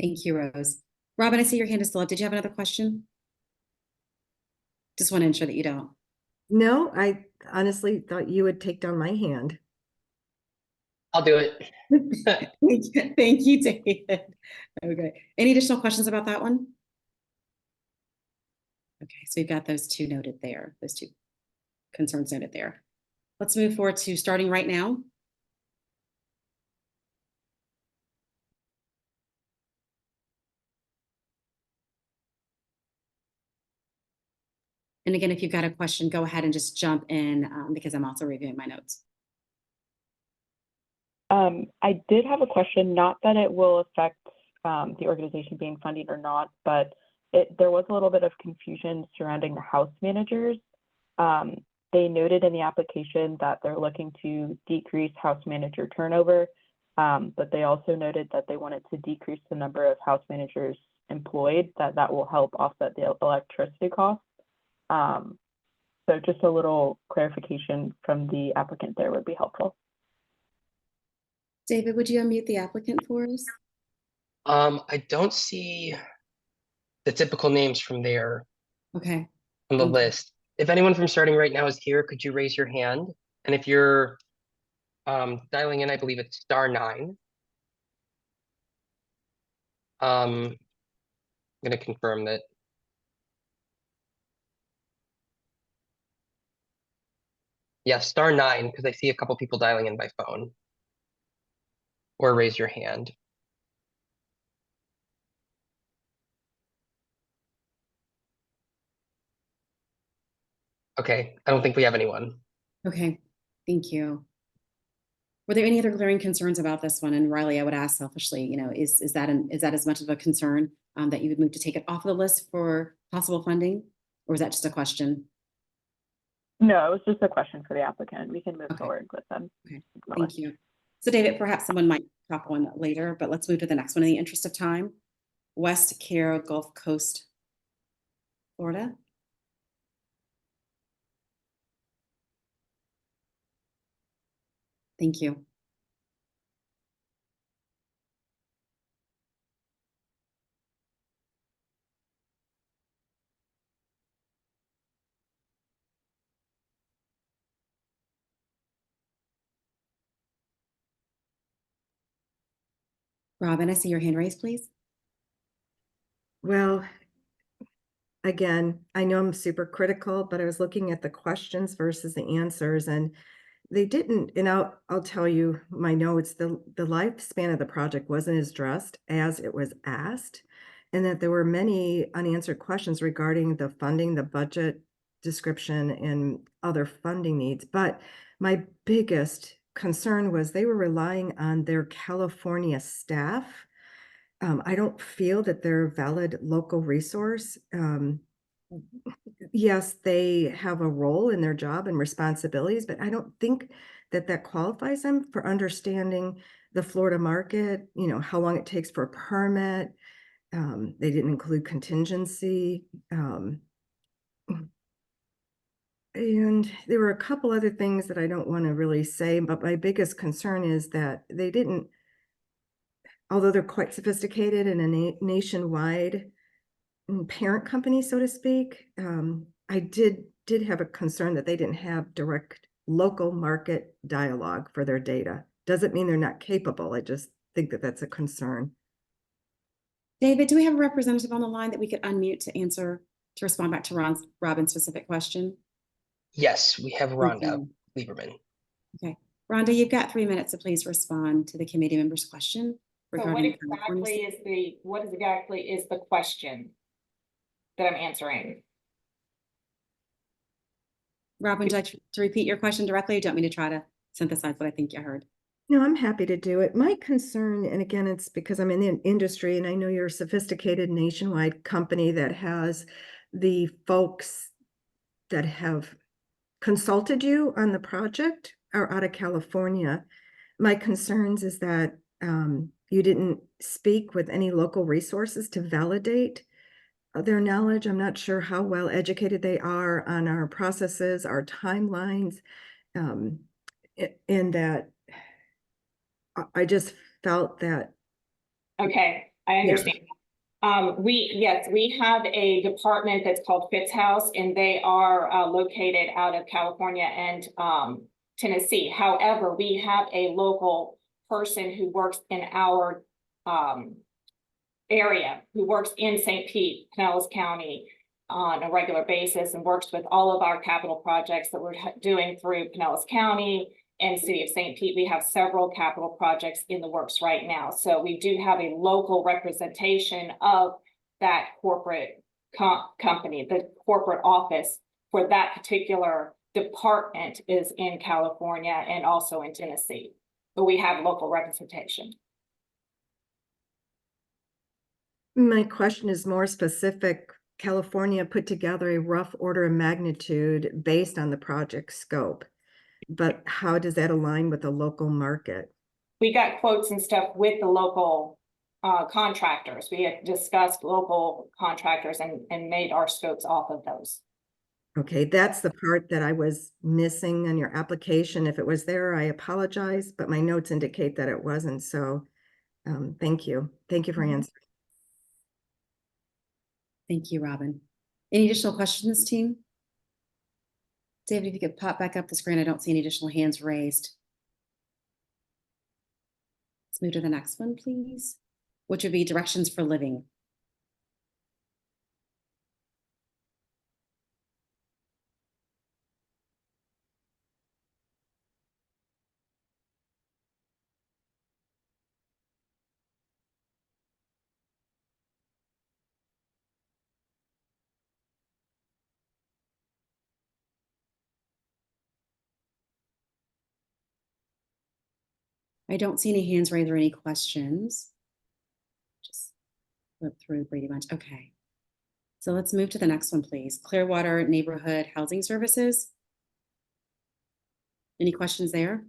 Thank you, Rose. Robin, I see your hand is still up. Did you have another question? Just want to ensure that you don't. No, I honestly thought you would take down my hand. I'll do it. Thank you, David. Okay. Any additional questions about that one? Okay, so we've got those two noted there, those two concerns noted there. Let's move forward to starting right now. And again, if you've got a question, go ahead and just jump in because I'm also reviewing my notes. I did have a question, not that it will affect the organization being funded or not, but there was a little bit of confusion surrounding the house managers. They noted in the application that they're looking to decrease house manager turnover, but they also noted that they wanted to decrease the number of house managers employed, that will help offset the electricity costs. So just a little clarification from the applicant there would be helpful. David, would you unmute the applicant for us? I don't see the typical names from there Okay. on the list. If anyone from starting right now is here, could you raise your hand? And if you're dialing in, I believe it's *9. I'm gonna confirm that. Yes, *9, because I see a couple people dialing in by phone. Or raise your hand. Okay, I don't think we have anyone. Okay, thank you. Were there any other glaring concerns about this one? And Riley, I would ask selfishly, you know, is that as much of a concern that you would move to take it off of the list for possible funding? Or is that just a question? No, it was just a question for the applicant. We can move Okay. forward with them. Okay, thank you. So David, perhaps someone might pop one later, but let's move to the next one in the interest of time. West Care Gulf Coast, Florida. Thank you. Robin, I see your hand raised, please. Well, again, I know I'm super critical, but I was looking at the questions versus the answers, and they didn't, and I'll tell you my notes, the lifespan of the project wasn't as addressed as it was asked, and that there were many unanswered questions regarding the funding, the budget description, and other funding needs. But my biggest concern was they were relying on their California staff. I don't feel that they're a valid local resource. Yes, they have a role in their job and responsibilities, but I don't think that that qualifies them for understanding the Florida market, you know, how long it takes for a permit. They didn't include contingency. And there were a couple other things that I don't want to really say, but my biggest concern is that they didn't, although they're quite sophisticated and a nationwide parent company, so to speak, I did have a concern that they didn't have direct local market dialogue for their data. Doesn't mean they're not capable. I just think that that's a concern. David, do we have a representative on the line that we could unmute to respond back to Robin's specific question? Yes, we have Rhonda Lieberman. Okay, Rhonda, you've got 3 minutes to please respond to the committee member's question regarding what exactly is the question that I'm answering? Robin, would you like to repeat your question directly? Or do you want me to try to synthesize what I think you heard? No, I'm happy to do it. My concern, and again, it's because I'm in the industry and I know you're a sophisticated nationwide company that has the folks that have consulted you on the project are out of California. My concerns is that you didn't speak with any local resources to validate their knowledge. I'm not sure how well educated they are on our processes, our timelines, and that I just felt that. Okay, I understand. Yeah. We have a department that's called Fitz House, and they are located out of California and Tennessee. However, we have a local person who works in our area, who works in St. Pete, Pinellas County on a regular basis and works with all of our capital projects that we're doing through Pinellas County and City of St. Pete. We have several capital projects in the works right now. So we do have a local representation of that corporate company. The corporate office for that particular department is in California and also in Tennessee, but we have local representation. My question is more specific. California put together a rough order of magnitude based on the project scope, but how does that align with the local market? We got quotes and stuff with the local contractors. We had discussed local contractors and made our scopes off of those. Okay, that's the part that I was missing on your application. If it was there, I apologize, but my notes indicate that it wasn't. So thank you. Thank you for answering. Thank you, Robin. Any additional questions, team? David, if you could pop back up the screen, I don't see any additional hands raised. Let's move to the next one, please, which would be directions for living. I don't see any hands raised or any questions. Just flip through Brady Bunch. Okay. So let's move to the next one, please. Clearwater Neighborhood Housing Services. Any questions there?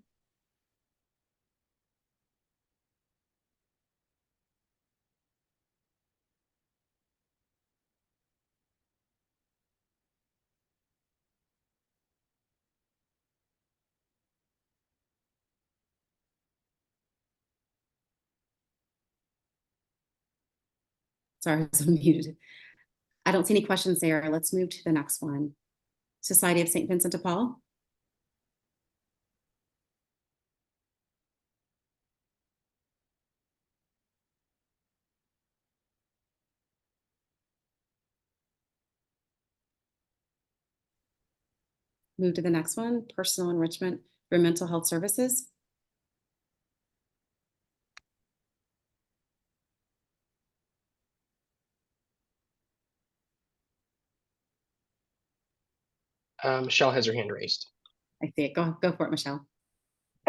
Sorry, I was muted. I don't see any questions there. Let's move to the next one. Society of St. Vincent de Paul. Move to the next one, personal enrichment for mental health services. Michelle has her hand raised. I see it. Go for it, Michelle.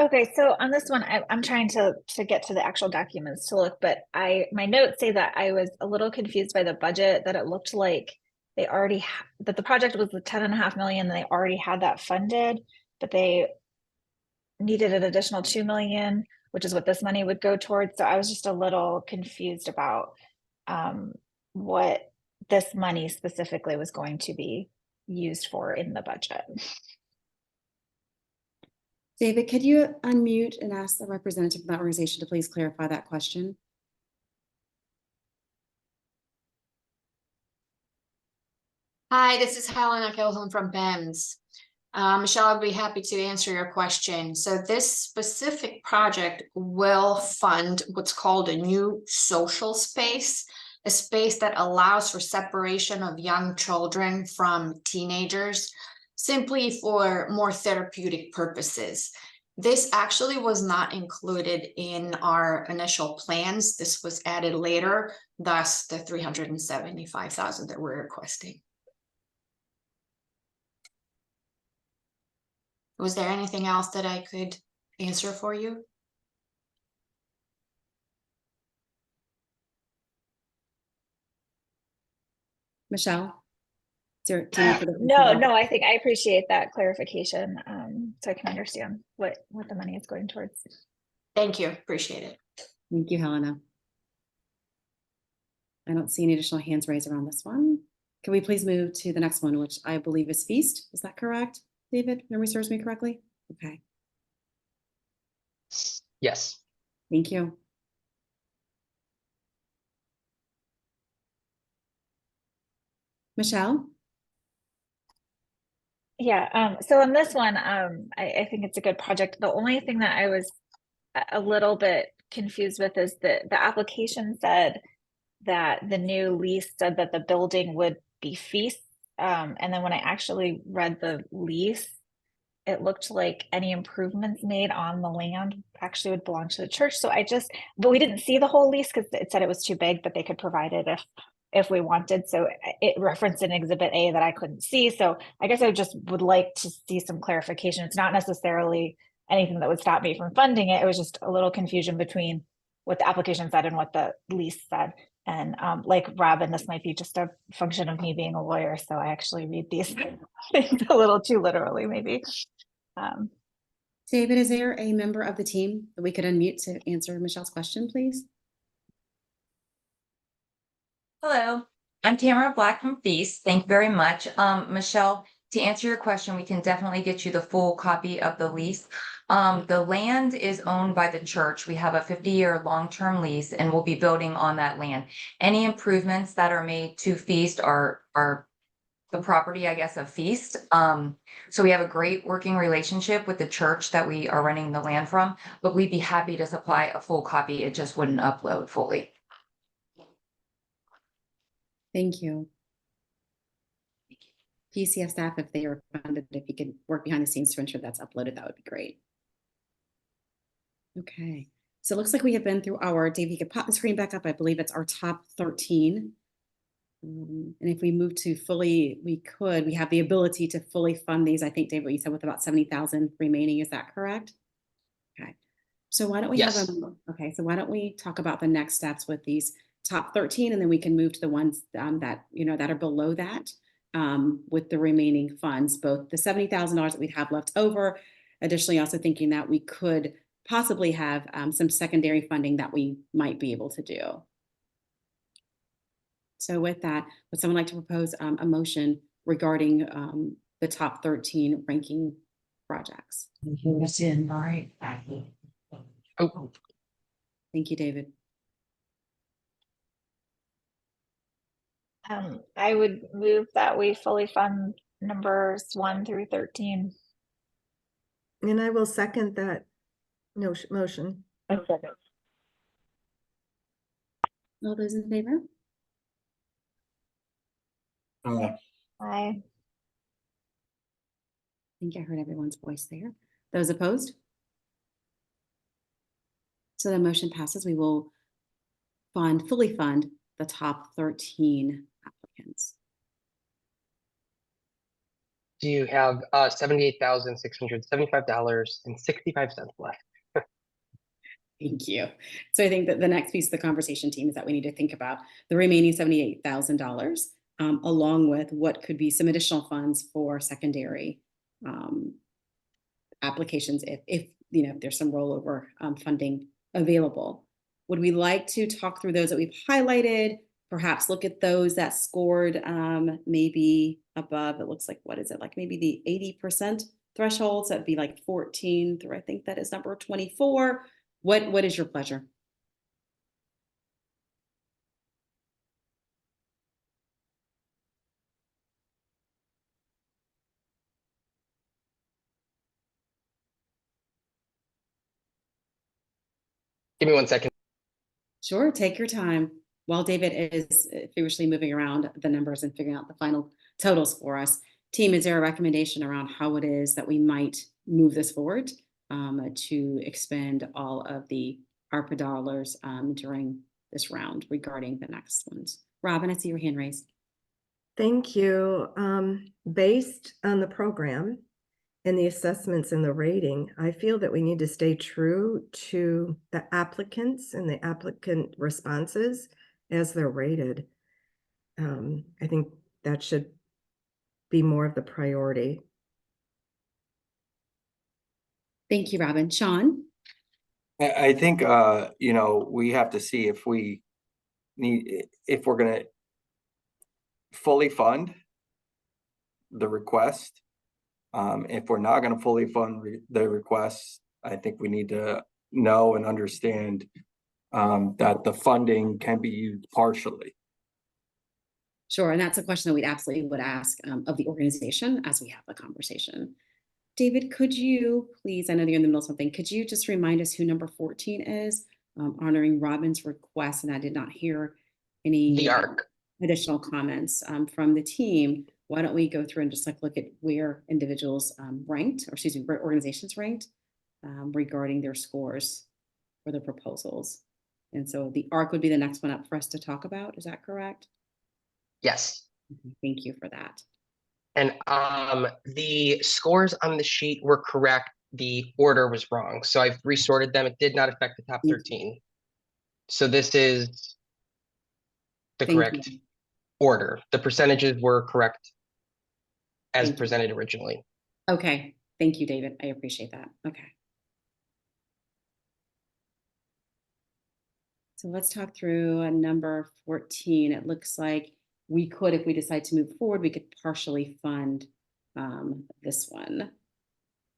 Okay, so on this one, I'm trying to get to the actual documents to look, but my notes say that I was a little confused by the budget, that it looked like they already that the project was the 10.5 million, they already had that funded, but they needed an additional 2 million, which is what this money would go towards. So I was just a little confused about what this money specifically was going to be used for in the budget. David, could you unmute and ask the representative of that organization to please clarify that question? Hi, this is Helena Kilholm from BEMS. Michelle, I'd be happy to answer your question. So this specific project will fund what's called a new social space, a space that allows for separation of young children from teenagers, simply for more therapeutic purposes. This actually was not included in our initial plans. This was added later, thus the $375,000 that we're requesting. Was there anything else that I could answer for you? Michelle? No, I think I appreciate that clarification, so I can understand what the money is going towards. Thank you, appreciate it. Thank you, Helena. I don't see any additional hands raised around this one. Can we please move to the next one, which I believe is Feast? Is that correct, David? Memory serves me correctly? Okay. Yes. Thank you. Michelle? Yeah, so on this one, I think it's a good project. The only thing that I was a little bit confused with is that the application said that the new lease said that the building would be feast. And then when I actually read the lease, it looked like any improvements made on the land actually would belong to the church. So but we didn't see the whole lease because it said it was too big, but they could provide it if we wanted. So it referenced in Exhibit A that I couldn't see. So I guess I just would like to see some clarification. It's not necessarily anything that would stop me from funding it. It was just a little confusion between what the application said and what the lease said. And like Robin, this might be just a function of me being a lawyer. So I actually read these things a little too literally, maybe. David, is there a member of the team that we could unmute to answer Michelle's question, please? Hello, I'm Tamara Black from Feast. Thank you very much. Michelle, to answer your question, we can definitely get you the full copy of the lease. The land is owned by the church. We have a 50-year long-term lease and we'll be building on that land. Any improvements that are made to Feast are the property, I guess, of Feast. So we have a great working relationship with the church that we are renting the land from, but we'd be happy to supply a full copy. It just wouldn't upload fully. Thank you. PCF staff, if they are funded, if you could work behind the scenes to ensure that's uploaded, that would be great. Okay, so it looks like we have been through our, Dave, you could pop the screen back up. I believe it's our top 13. And if we move to fully, we have the ability to fully fund these. I think, Dave, what you said with about 70,000 remaining, is that correct? Okay, so why don't we Yes. okay, so why don't we talk about the next steps with these top 13, and then we can move to the ones that, that are below that with the remaining funds, both the $70,000 that we'd have left over. Additionally, also thinking that we could possibly have some secondary funding that we might be able to do. So with that, would someone like to propose a motion regarding the top 13 ranking projects? Oh, Thank you, David. I would move that we fully fund numbers 1 through 13. And I will second that motion. Oh, second. All those in favor? Aye. I think I heard everyone's voice there. Those opposed? So the motion passes. We will fully fund the top 13 applicants. do you have $78,675.65 left? Thank you. So I think that the next piece of the conversation, team, is that we need to think about the remaining $78,000 along with what could be some additional funds for secondary applications if there's some rollover funding available. Would we like to talk through those that we've highlighted? Perhaps look at those that scored maybe above, it looks like, what is it, like maybe the 80% threshold? So that'd be like 14 through, I think that is number 24. What is your pleasure? Give me 1 second. Sure, take your time. While David is feverishly moving around the numbers and figuring out the final totals for us, team, is there a recommendation around how it is that we might move this forward to expend all of the ARPA dollars during this round regarding the next ones? Robin, I see your hand raised. Thank you. Based on the program and the assessments and the rating, I feel that we need to stay true to the applicants and the applicant responses as they're rated. I think that should be more of the priority. Thank you, Robin. Sean? I think, we have to see if we're gonna fully fund the request. If we're not gonna fully fund the request, I think we need to know and understand that the funding can be used partially. Sure, and that's a question that we absolutely would ask of the organization as we have the conversation. David, could you please, I know you're in the middle of something, could you just remind us who number 14 is? Honoring Robin's request, and I did not hear any The ARC. additional comments from the team. Why don't we go through and just like look at where individuals ranked, or excuse me, where organizations ranked regarding their scores for the proposals. And so the ARC would be the next one up for us to talk about. Is that correct? Yes. Thank you for that. And the scores on the sheet were correct. The order was wrong. So I've resorted them. It did not affect the top 13. So this is the correct order. The percentages were correct as presented originally. Okay. Thank you, David. I appreciate that. Okay. So let's talk through number 14. It looks like we could, if we decide to move forward, we could partially fund this one.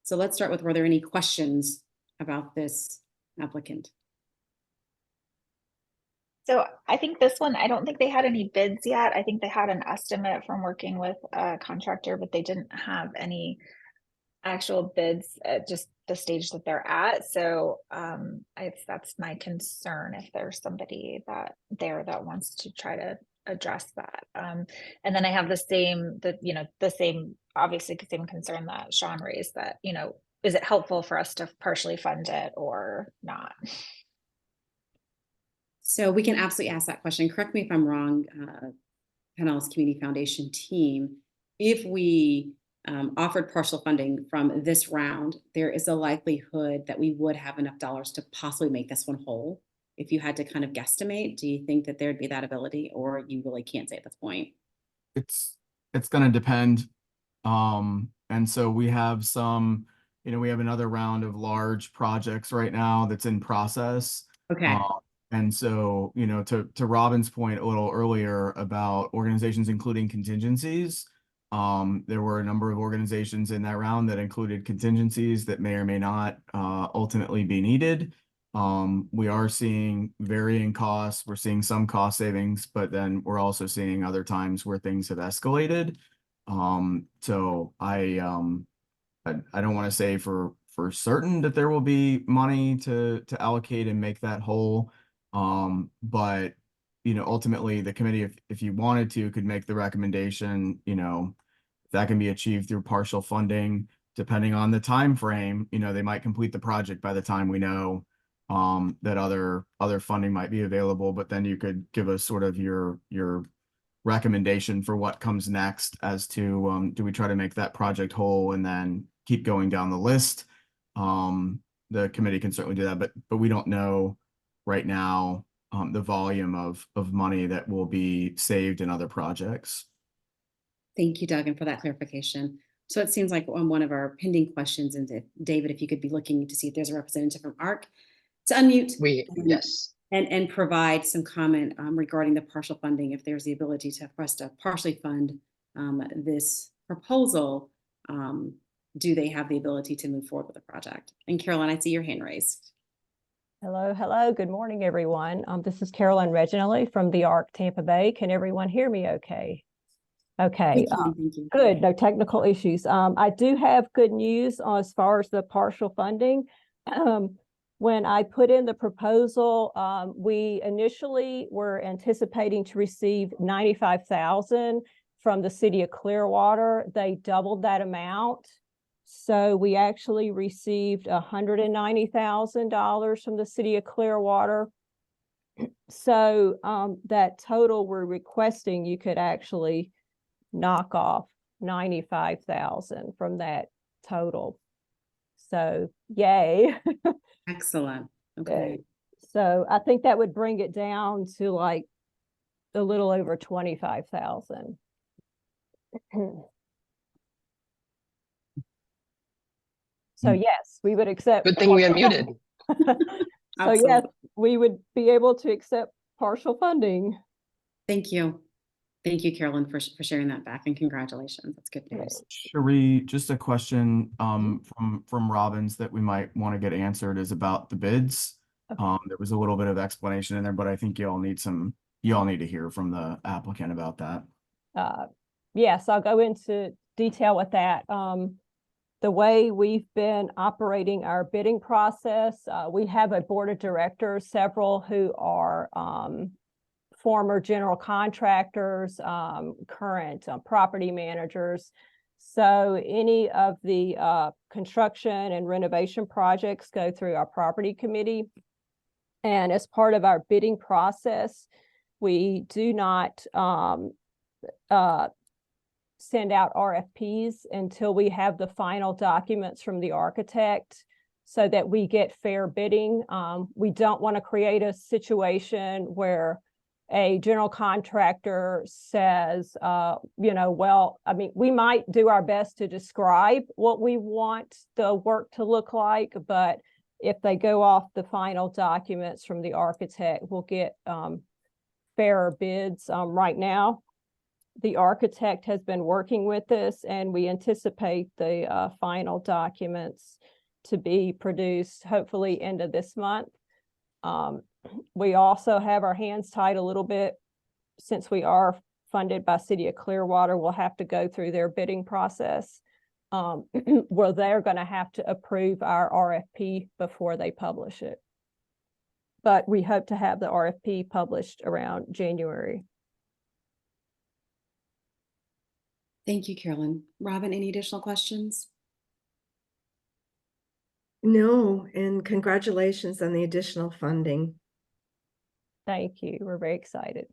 So let's start with, were there any questions about this applicant? So I think this one, I don't think they had any bids yet. I think they had an estimate from working with a contractor, but they didn't have any actual bids at just the stage that they're at. So that's my concern, if there's somebody that wants to try to address that. And then I have the same obviously the same concern that Sean raised, that, is it helpful for us to partially fund it or not? So we can absolutely ask that question. Correct me if I'm wrong, Pinellas Community Foundation team. If we offered partial funding from this round, there is a likelihood that we would have enough dollars to possibly make this one whole. If you had to kind of guesstimate, do you think that there'd be that ability, or you really can't say at this point? It's going to depend. And so we have some, we have another round of large projects right now that's in process. Okay. And so, to Robin's point a little earlier about organizations including contingencies, there were a number of organizations in that round that included contingencies that may or may not ultimately be needed. We are seeing varying costs. We're seeing some cost savings, but then we're also seeing other times where things have escalated. So I don't want to say for certain that there will be money to allocate and make that whole. But ultimately the committee, if you wanted to, could make the recommendation, that can be achieved through partial funding, depending on the time frame. They might complete the project by the time we know that other funding might be available, but then you could give us sort of your recommendation for what comes next as to do we try to make that project whole and then keep going down the list. The committee can certainly do that, but we don't know right now the volume of money that will be saved in other projects. Thank you, Duggan, for that clarification. So it seems like on one of our pending questions, and David, if you could be looking to see if there's a representative from ARC to unmute. Yes. And provide some comment regarding the partial funding, if there's the ability for us to partially fund this proposal. Do they have the ability to move forward with the project? And Caroline, I see your hand raised. Hello. Good morning, everyone. This is Caroline Reginelli from the ARC Tampa Bay. Can everyone hear me okay? Okay, thank you. Good, no technical issues. I do have good news as far as the partial funding. When I put in the proposal, we initially were anticipating to receive $95,000 from the city of Clearwater. They doubled that amount. So we actually received $190,000 from the city of Clearwater. So that total we're requesting, you could actually knock off $95,000 from that total. So yay. Excellent. Okay. So I think that would bring it down to like a little over 25,000. So yes, we would accept. Good thing we unmuted. So yes, we would be able to accept partial funding. Thank you. Thank you, Carolyn, for sharing that back, and congratulations. That's good news. Sheree, just a question from Robbins that we might want to get answered is about the bids. Okay. There was a little bit of explanation in there, but I think you all need to hear from the applicant about that. Yes, I'll go into detail with that. the way we've been operating our bidding process, we have a board of directors, several who are former general contractors, current property managers. So any of the construction and renovation projects go through our property committee. And as part of our bidding process, we do not send out RFPs until we have the final documents from the architect so that we get fair bidding. We don't want to create a situation where a general contractor says, well, I mean, we might do our best to describe what we want the work to look like, but if they go off the final documents from the architect, we'll get fairer bids. Right now, the architect has been working with us, and we anticipate the final documents to be produced hopefully end of this month. We also have our hands tied a little bit since we are funded by City of Clearwater. We'll have to go through their bidding process where they're going to have to approve our RFP before they publish it. But we hope to have the RFP published around January. Thank you, Carolyn. Robin, any additional questions? No, and congratulations on the additional funding. Thank you. We're very excited.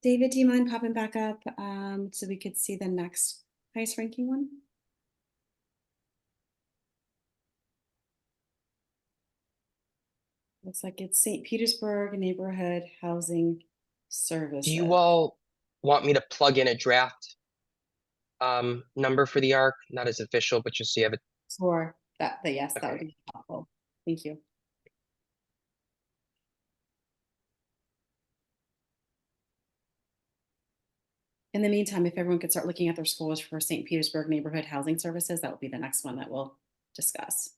David, do you mind popping back up so we could see the next highest ranking one? Looks like it's St. Petersburg Neighborhood Housing Services. Do you all want me to plug in a draft number for the ARC? Not as official, but just so you have it. Sure. Yes, Okay. that would be helpful. Thank you. In the meantime, if everyone could start looking at their scores for St. Petersburg Neighborhood Housing Services, that will be the next one that we'll discuss.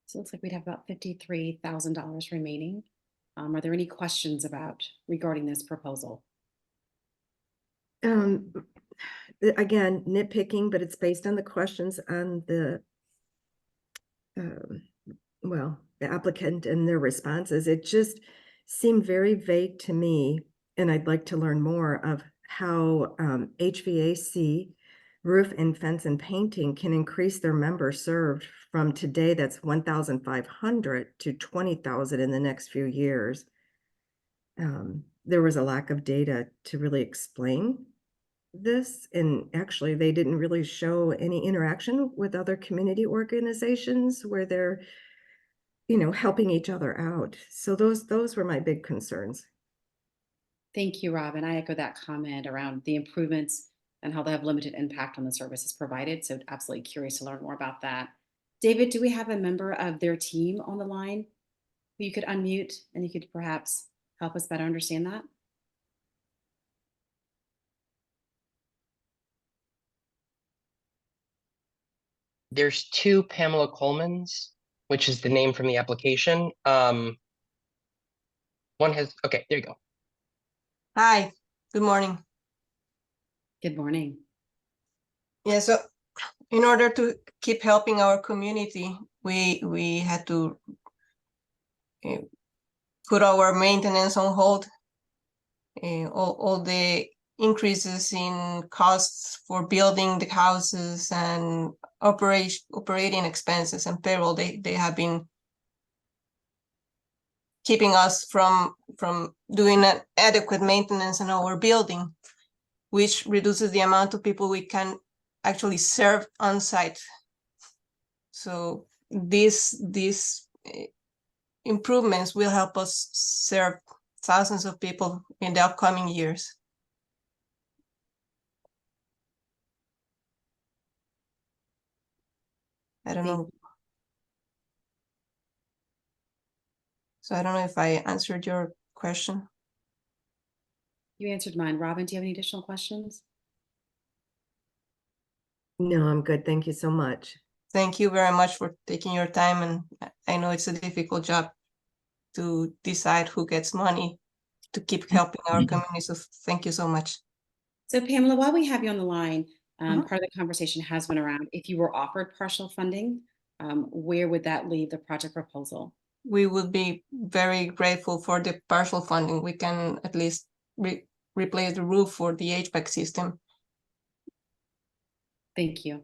So it looks like we'd have about $53,000 remaining. Are there any questions regarding this proposal? Again, nitpicking, but it's based on the questions on the the applicant and their responses. It just seemed very vague to me, and I'd like to learn more of how HVAC, roof and fence and painting can increase their members served from today, that's 1,500 to 20,000 in the next few years. There was a lack of data to really explain this, and actually they didn't really show any interaction with other community organizations where they're helping each other out. So those were my big concerns. Thank you, Robin. I echo that comment around the improvements and how they have limited impact on the services provided. So absolutely curious to learn more about that. David, do we have a member of their team on the line who you could unmute and you could perhaps help us better understand that? There's two Pamela Colemans, which is the name from the application. One has, okay, there you go. Hi, good morning. Good morning. Yeah, so in order to keep helping our community, we had to put our maintenance on hold. All the increases in costs for building the houses and operating expenses and payroll, they have been keeping us from doing an adequate maintenance in our building, which reduces the amount of people we can actually serve on site. So these improvements will help us serve thousands of people in the upcoming years. I don't know. So I don't know if I answered your question. You answered mine. Robin, do you have any additional questions? No, I'm good. Thank you so much. Thank you very much for taking your time, and I know it's a difficult job to decide who gets money to keep helping our community. So thank you so much. So Pamela, while we have you on the line, part of the conversation has went around, if you were offered partial funding, where would that leave the project proposal? We would be very grateful for the partial funding. We can at least replace the roof for the HVAC system. Thank you.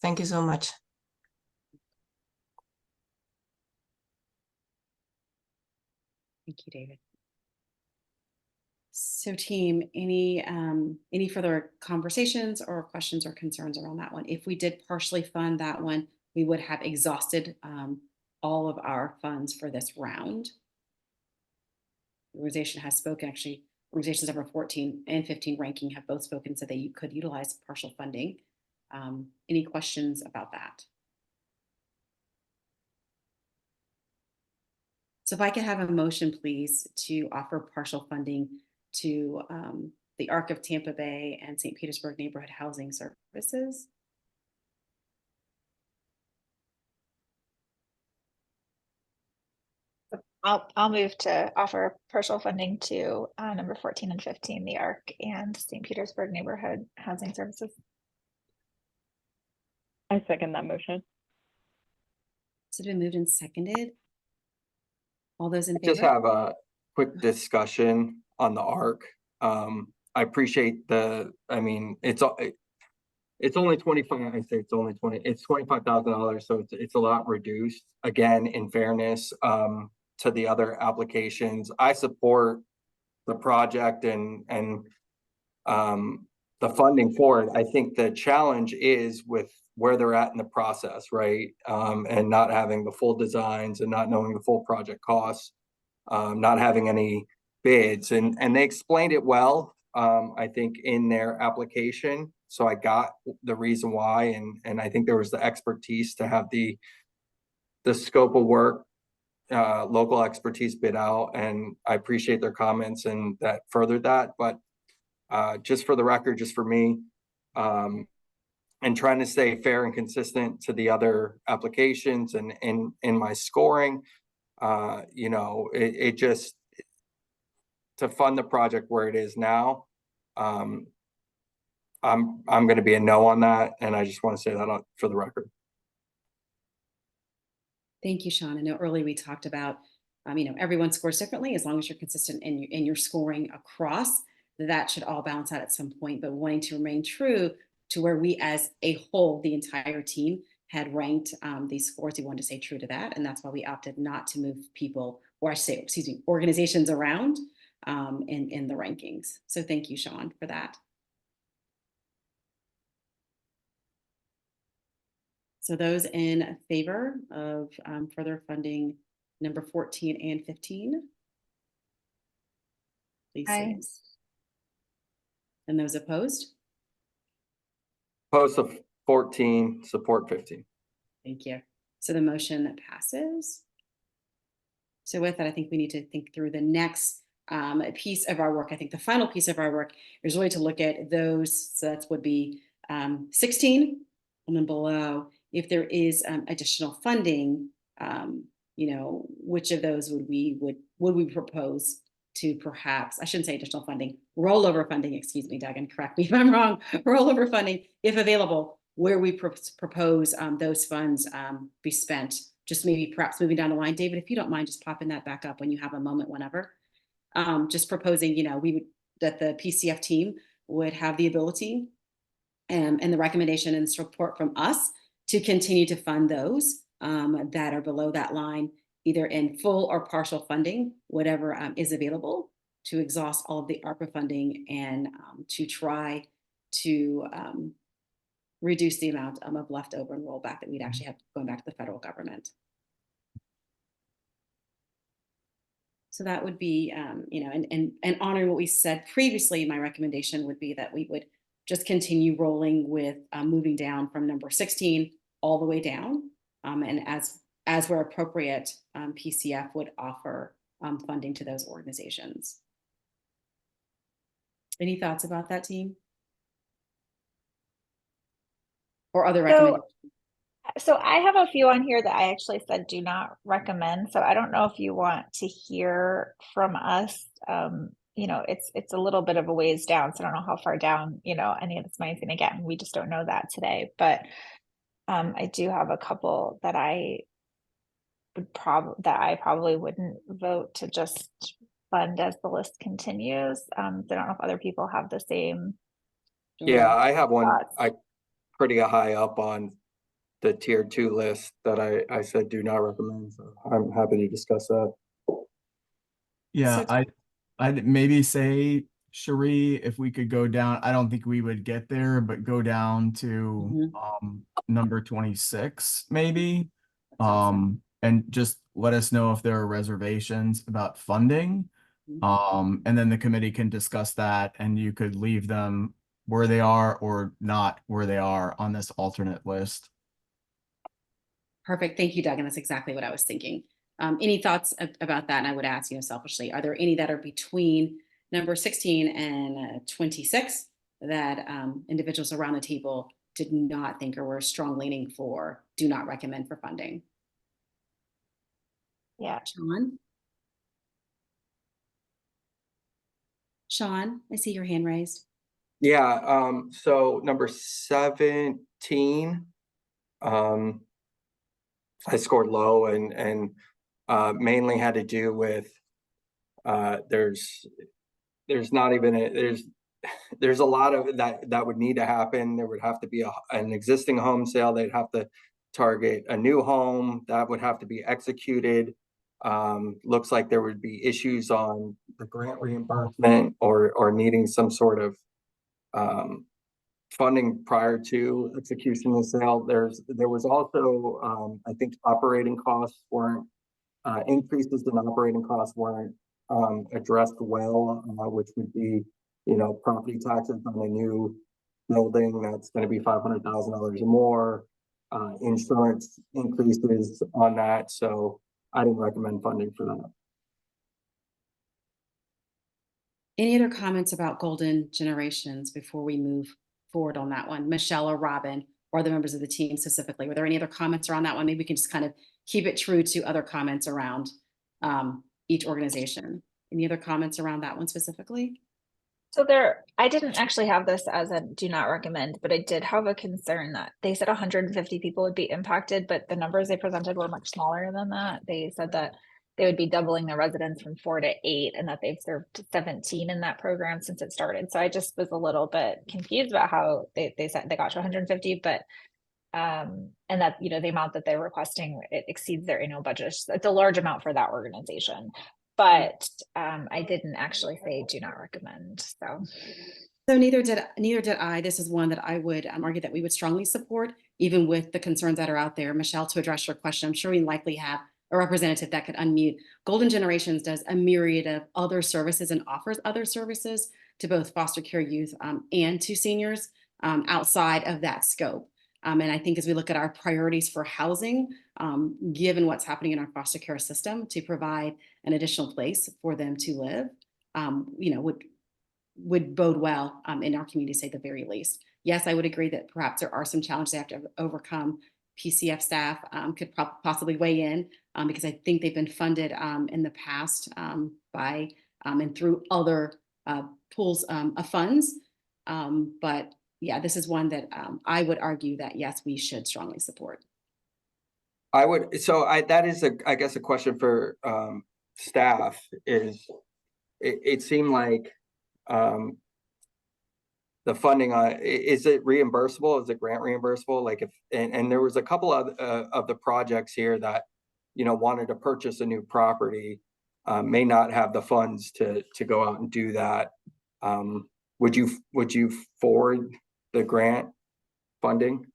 Thank you so much. Thank you, David. So team, any further conversations or questions or concerns around that one? If we did partially fund that one, we would have exhausted all of our funds for this round. The organization has spoken, actually, organizations number 14 and 15 ranking have both spoken, so they could utilize partial funding. Any questions about that? So if I could have a motion, please, to offer partial funding to the ARC of Tampa Bay and St. Petersburg Neighborhood Housing Services. I'll move to offer partial funding to number 14 and 15, the ARC and St. Petersburg Neighborhood Housing Services. I second that motion. So it's been moved and seconded. All those in favor? Just have a quick discussion on the ARC. I appreciate I mean, it's only 25, I say it's only 20, it's $25,000. So it's a lot reduced. Again, in fairness, to the other applications, I support the project and the funding for it. I think the challenge is with where they're at in the process, right? And not having the full designs and not knowing the full project costs, not having any bids, and they explained it well, I think, in their application. So I got the reason why, and I think there was the expertise to have the scope of work, local expertise bid out, and I appreciate their comments and that furthered that. But just for the record, just for me, and trying to stay fair and consistent to the other applications and in my scoring, you know, it just, to fund the project where it is now, I'm going to be a no on that, and I just want to say that for the record. Thank you, Sean. I know earlier we talked about, you know, everyone scores differently. As long as you're consistent in your scoring across, that should all balance out at some point. But wanting to remain true to where we, as a whole, the entire team had ranked these scores, we wanted to stay true to that, and that's why we opted not to move people, or I should say, excuse me, organizations around in the rankings. So thank you, Sean, for that. So those in favor of further funding number 14 and 15, please say yes. And those opposed? Opposed to 14, support 15. Thank you. So the motion passes. So with that, I think we need to think through the next piece of our work. I think the final piece of our work is really to look at those. So that would be 16 and then below. If there is additional funding, you know, which of those would we propose to perhaps, I shouldn't say additional funding, rollover funding, excuse me, Doug, and correct me if I'm wrong, rollover funding, if available, where we propose those funds be spent, just maybe perhaps moving down the line. David, if you don't mind just popping that back up when you have a moment, whenever. Just proposing, you know, that the PCF team would have the ability and the recommendation and support from us to continue to fund those that are below that line, either in full or partial funding, whatever is available, to exhaust all of the ARPA funding and to try to reduce the amount of leftover and rollback that we'd actually have going back to the federal government. So that would be, you know, and honoring what we said previously, my recommendation would be that we would just continue rolling with moving down from number 16 all the way down. And as where appropriate, PCF would offer funding to those organizations. Any thoughts about that, team? Or other recommendations? So I have a few on here that I actually said do not recommend. So I don't know if you want to hear from us. You know, it's a little bit of a ways down, so I don't know how far down, you know, any of this money is going to get, and we just don't know that today. But I do have a couple that I would probably wouldn't vote to just fund as the list continues. So I don't know if other people have the same. Yeah, I have one thoughts. I pretty high up on the tier 2 list that I said do not recommend. So I'm happy to discuss that. Yeah, I'd maybe say, Cherie, if we could go down, I don't think we would get there, but go down to number 26, maybe. And just let us know if there are reservations about funding. And then the committee can discuss that, and you could leave them where they are or not where they are on this alternate list. Perfect. Thank you, Doug. And that's exactly what I was thinking. Any thoughts about that? And I would ask, you know, selfishly, are there any that are between number 16 and 26 that individuals around the table did not think or were strong leaning for, do not recommend for funding? Yeah. Sean, I see your hand raised. Yeah, so number 17, I scored low and mainly had to do with there's not even there's a lot of that would need to happen. There would have to be an existing home sale. They'd have to target a new home that would have to be executed. Looks like there would be issues on the grant reimbursement or needing some sort of funding prior to execution of the sale. There was also I think operating costs weren't increases in operating costs weren't addressed well, which would be, you know, property taxes on a new building that's going to be $500,000 or more, insurance increases on that. So I didn't recommend funding for that. Any other comments about golden generations before we move forward on that one? Michelle or Robin or the members of the team specifically, were there any other comments around that one? Maybe we can just kind of keep it true to other comments around each organization. Any other comments around that one specifically? So I didn't actually have this as a do not recommend, but I did have a concern that they said 150 people would be impacted, but the numbers they presented were much smaller than that. They said that they would be doubling their residents from 4 to 8 and that they've served 17 in that program since it started. So I just was a little bit confused about how they said they got to 150, but and that, you know, the amount that they're requesting, it exceeds their annual budget. It's a large amount for that organization, but I didn't actually say do not recommend. So neither did I. This is one that I would argue that we would strongly support, even with the concerns that are out there. Michelle, to address your question, I'm sure we likely have a representative that could unmute. Golden Generations does a myriad of other services and offers other services to both foster care youth and to seniors outside of that scope. And I think as we look at our priorities for housing, given what's happening in our foster care system, to provide an additional place for them to live, you know, would bode well in our community, say the very least. Yes, I would agree that perhaps there are some challenges they have to overcome. PCF staff could possibly weigh in because I think they've been funded in the past by and through other pools of funds. But yeah, this is one that I would argue that yes, we should strongly support. I would, so that is I guess a question for staff is, it seemed like the funding is it reimbursable? Is it grant reimbursable? Like if, and there was a couple of the projects here that, you know, wanted to purchase a new property, may not have the funds to go out and do that. Would you forward the grant funding?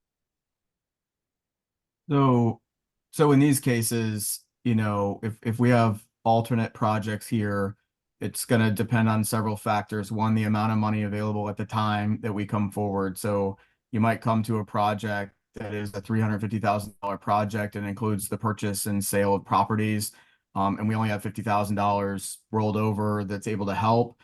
So in these cases, you know, if we have alternate projects here, it's going to depend on several factors. One, the amount of money available at the time that we come forward. So you might come to a project that is a $350,000 project and includes the purchase and sale of properties. And we only have $50,000 rolled over that's able to help.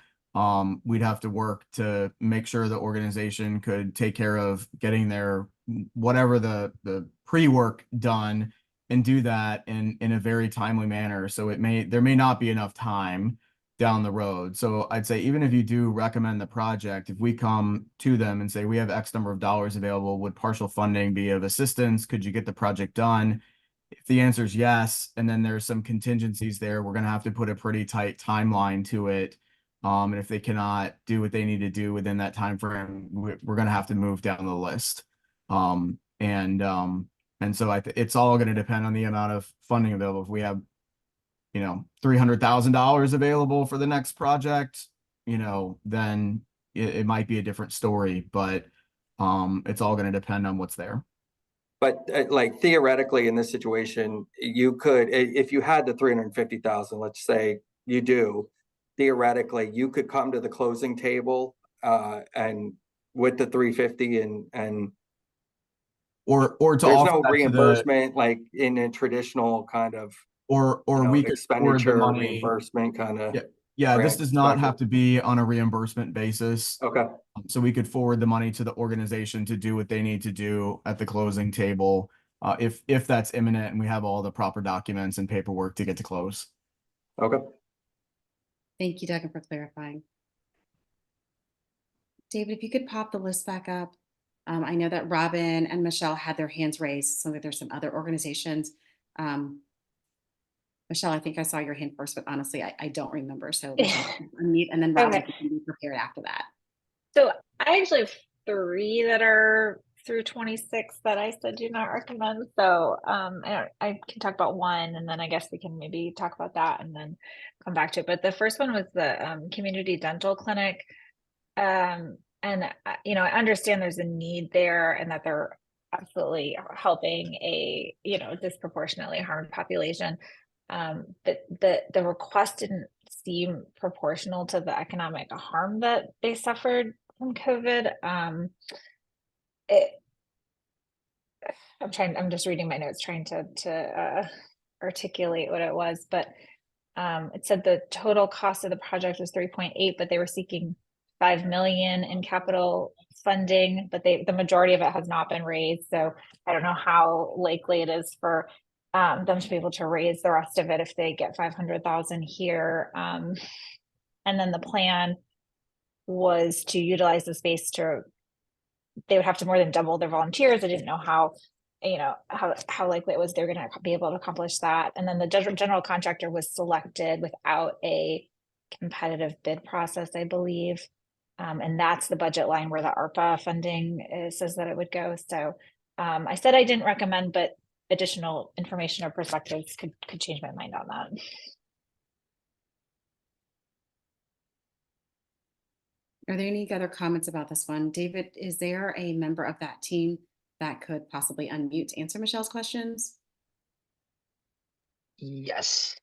We'd have to work to make sure the organization could take care of getting their whatever the pre-work done and do that in a very timely manner. So there may not be enough time down the road. So I'd say even if you do recommend the project, if we come to them and say we have X number of dollars available, would partial funding be of assistance? Could you get the project done? If the answer is yes, and then there's some contingencies there, we're going to have to put a pretty tight timeline to it. And if they cannot do what they need to do within that time frame, we're going to have to move down the list. And so it's all going to depend on the amount of funding available. If we have, you know, $300,000 available for the next project, you know, then it might be a different story, but it's all going to depend on what's there. But like theoretically in this situation, you could, if you had the 350,000, let's say you do, theoretically, you could come to the closing table and with the 350 and or to there's offer no that reimbursement like in a traditional kind of or we could forward the expenditure money. reimbursement kind of. Yeah, this does not have to be on a reimbursement basis. Okay. So we could forward the money to the organization to do what they need to do at the closing table, if that's imminent and we have all the proper documents and paperwork to get to close. Okay. Thank you, Duggan, for clarifying. David, if you could pop the list back up. I know that Robin and Michelle had their hands raised, so there's some other organizations. Michelle, I think I saw your hand first, but honestly, I don't remember. So Michelle, unmute, and then Robin can be prepared after that. So I actually have 3 that are through 26 that I said do not recommend. So I can talk about one, and then I guess we can maybe talk about that and then come back to it. But the first one was the community dental clinic. And you know, I understand there's a need there and that they're absolutely helping a, you know, disproportionately harmed population. But the request didn't seem proportional to the economic harm that they suffered from COVID. I'm just reading my notes, trying to articulate what it was, but it said the total cost of the project was 3.8, but they were seeking 5 million in capital funding, but the majority of it has not been raised. So I don't know how likely it is for them to be able to raise the rest of it if they get 500,000 here. And then the plan was to utilize the space they would have to more than double their volunteers. I didn't know how, you know, how likely it was they're going to be able to accomplish that. And then the general contractor was selected without a competitive bid process, I believe. And that's the budget line where the ARPA funding says that it would go. So I said I didn't recommend, but additional information or perspectives could change my mind on that. Are there any other comments about this one? David, is there a member of that team that could possibly unmute to answer Michelle's questions? Yes.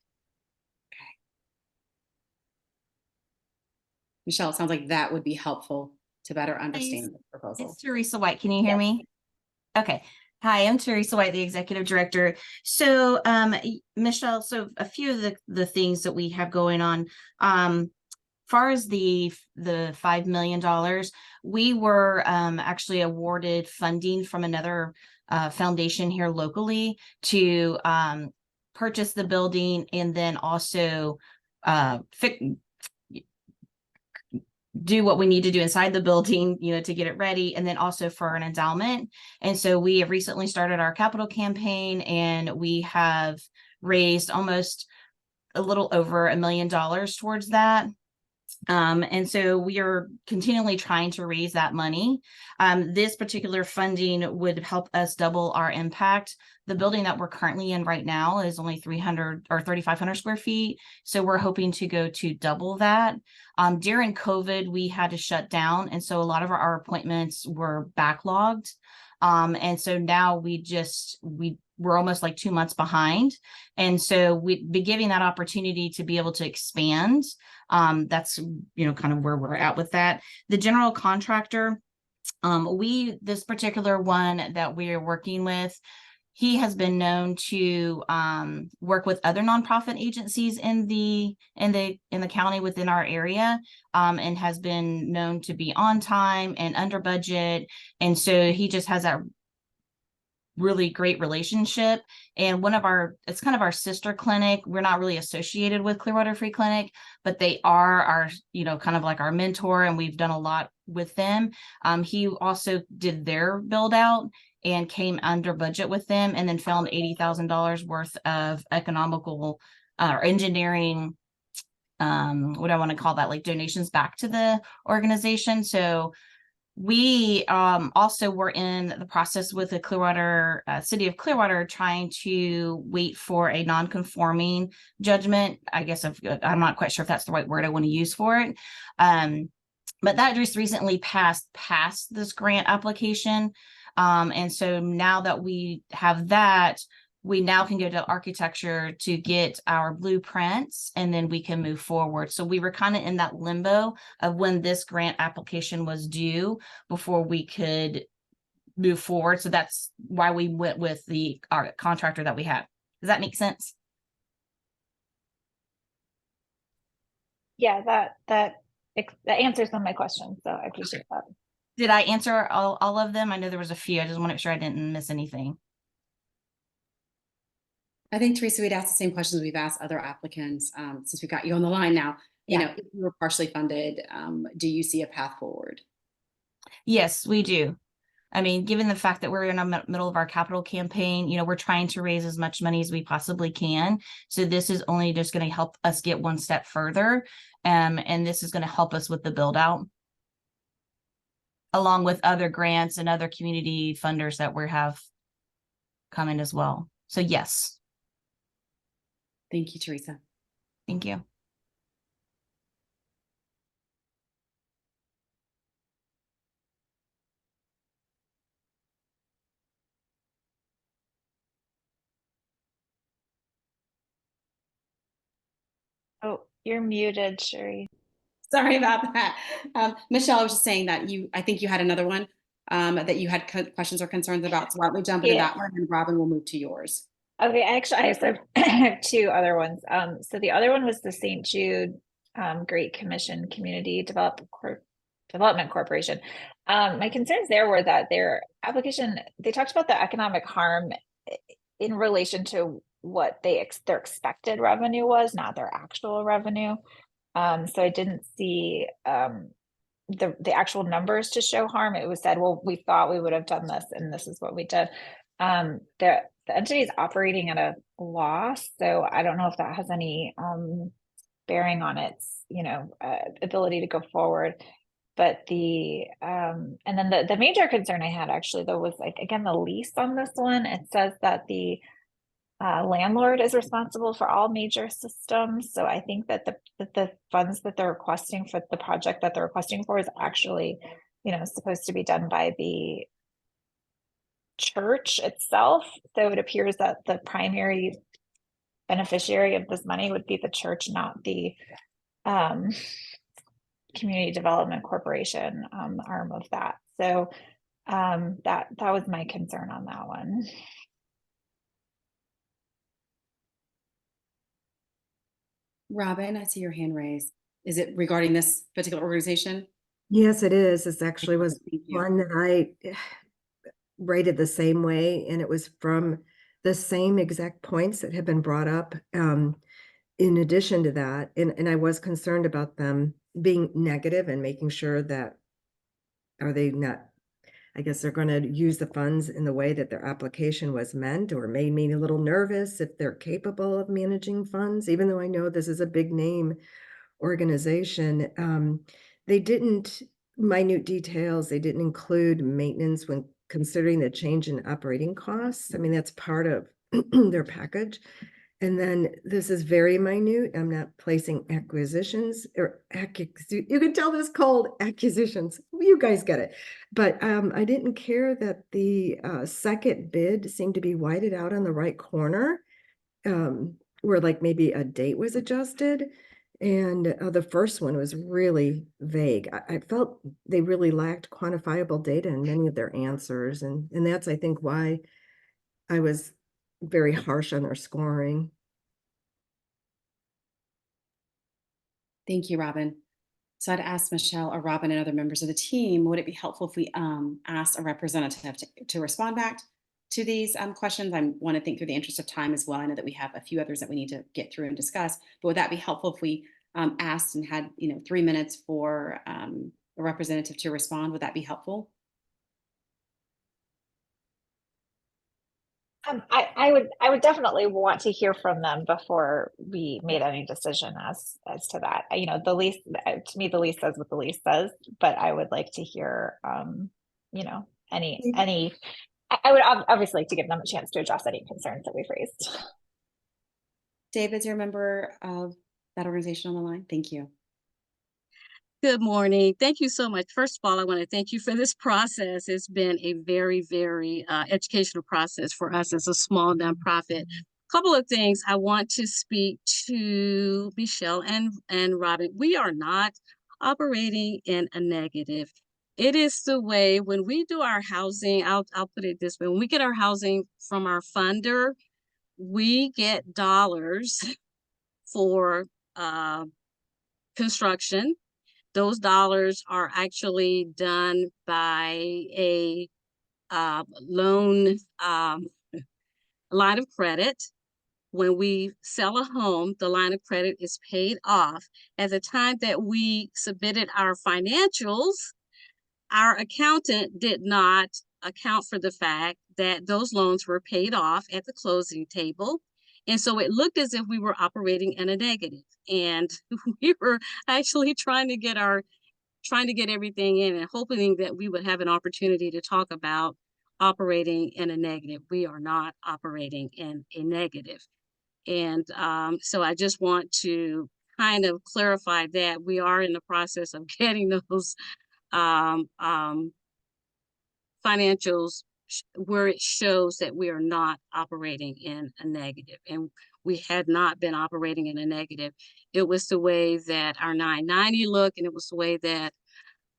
Michelle, it sounds like that would be helpful to better understand the proposal. It's Teresa White. Can you hear me? Okay. Hi, I'm Teresa White, the executive director. So, Michelle, so a few of the things that we have going on, far as the $5 million, we were actually awarded funding from another foundation here locally to purchase the building and then also do what we need to do inside the building, you know, to get it ready, and then also for an endowment. And so we have recently started our capital campaign, and we have raised almost a little over $1 million towards that. And so we are continually trying to raise that money. This particular funding would help us double our impact. The building that we're currently in right now is only 300 or 3,500 square feet. So we're hoping to go to double that. During COVID, we had to shut down. And so a lot of our appointments were backlogged. And so now we're almost like 2 months behind. And so we'd be giving that opportunity to be able to expand. That's, kind of where we're at with that. The general contractor, this particular one that we are working with, he has been known to work with other nonprofit agencies in the county within our area, and has been known to be on time and under budget. And so he just has that really great relationship. And it's kind of our sister clinic. We're not really associated with Clearwater Free Clinic, but they are our, kind of like our mentor, and we've done a lot with them. He also did their build out and came under budget with them, and then found $80,000 worth of economical or engineering, what do I want to call that, like donations back to the organization. So we also were in the process with the Clearwater, City of Clearwater, trying to wait for a non-conforming judgment. I guess I'm not quite sure if that's the right word I want to use for it. But that just recently passed this grant application. And so now that we have that, we now can go to architecture to get our blueprints, and then we can move forward. So we were kind of in that limbo of when this grant application was due before we could move forward. So that's why we went with our contractor that we have. Does that make sense? Yeah, that answers some of my questions, so I appreciate that. Did I answer all of them? I know there was a few. I just want to make sure I didn't miss anything. I think, Teresa, we'd ask the same questions we've asked other applicants, since we've got you on the line now. If you were partially funded, do you see a path forward? Yes, we do. I mean, given the fact that we're in the middle of our capital campaign, we're trying to raise as much money as we possibly can. So this is only just going to help us get one step further. And this is going to help us with the build out, along with other grants and other community funders that we have coming as well. So yes. Thank you, Teresa. Thank you. Oh, you're muted, Sherry. Sorry about that. Michelle, I was just saying that I think you had another one that you had questions or concerns about. So why don't we jump into that one, and Robin will move to yours. Okay, actually, I have two other ones. So the other one was the St. Jude Great Commission Community Development Corporation. My concerns there were that their application, they talked about the economic harm in relation to what their expected revenue was, not their actual revenue. So I didn't see the actual numbers to show harm. It was said, well, we thought we would have done this, and this is what we did. The entity is operating at a loss, so I don't know if that has any bearing on its ability to go forward. But and then the major concern I had actually though was, like, again, the lease on this one. It says that the landlord is responsible for all major systems. So I think that the funds that they're requesting for the project that they're requesting for is actually, supposed to be done by the church itself. So it appears that the primary beneficiary of this money would be the church, not the Community Development Corporation arm of that. So that was my concern on that one. Robin, I see your hand raised. Is it regarding this particular organization? Yes, it is. It actually was one that I rated the same way, and it was from the same exact points that have been brought up. In addition to that, and I was concerned about them being negative and making sure that, are they not, I guess they're going to use the funds in the way that their application was meant, or made me a little nervous if they're capable of managing funds, even though I know this is a big name organization. They didn't minute details. They didn't include maintenance when considering the change in operating costs. I mean, that's part of their package. And then this is very minute. I'm not placing acquisitions or you can tell this called acquisitions. You guys get it. But I didn't care that the second bid seemed to be whited out on the right corner, where like maybe a date was adjusted. And the first one was really vague. I felt they really lacked quantifiable data in many of their answers. And that's, I think, why I was very harsh on their scoring. Thank you, Robin. So I'd ask Michelle or Robin and other members of the team, would it be helpful if we asked a representative to respond back to these questions? I want to think through the interest of time as well. I know that we have a few others that we need to get through and discuss, but would that be helpful if we asked and had 3 minutes for a representative to respond? Would that be helpful? I would definitely want to hear from them before we made any decision as to that. The lease, to me, the lease says what the lease says, but I would like to hear, any. I would obviously like to give them a chance to address any concerns that we've raised. David, you're a member of that organization on the line. Thank you. Good morning. Thank you so much. First of all, I want to thank you for this process. It's been a very, very educational process for us as a small nonprofit. Couple of things I want to speak to Michelle and Robin. We are not operating in a negative. It is the way when we do our housing, I'll put it this way, when we get our housing from our funder, we get dollars for construction. Those dollars are actually done by a loan line of credit. When we sell a home, the line of credit is paid off. At the time that we submitted our financials, our accountant did not account for the fact that those loans were paid off at the closing table. And so it looked as if we were operating in a negative. And we were actually trying to get everything in and hoping that we would have an opportunity to talk about operating in a negative. We are not operating in a negative. And so I just want to kind of clarify that we are in the process of getting those financials where it shows that we are not operating in a negative, and we had not been operating in a negative. It was the way that our 990 looked, and it was the way that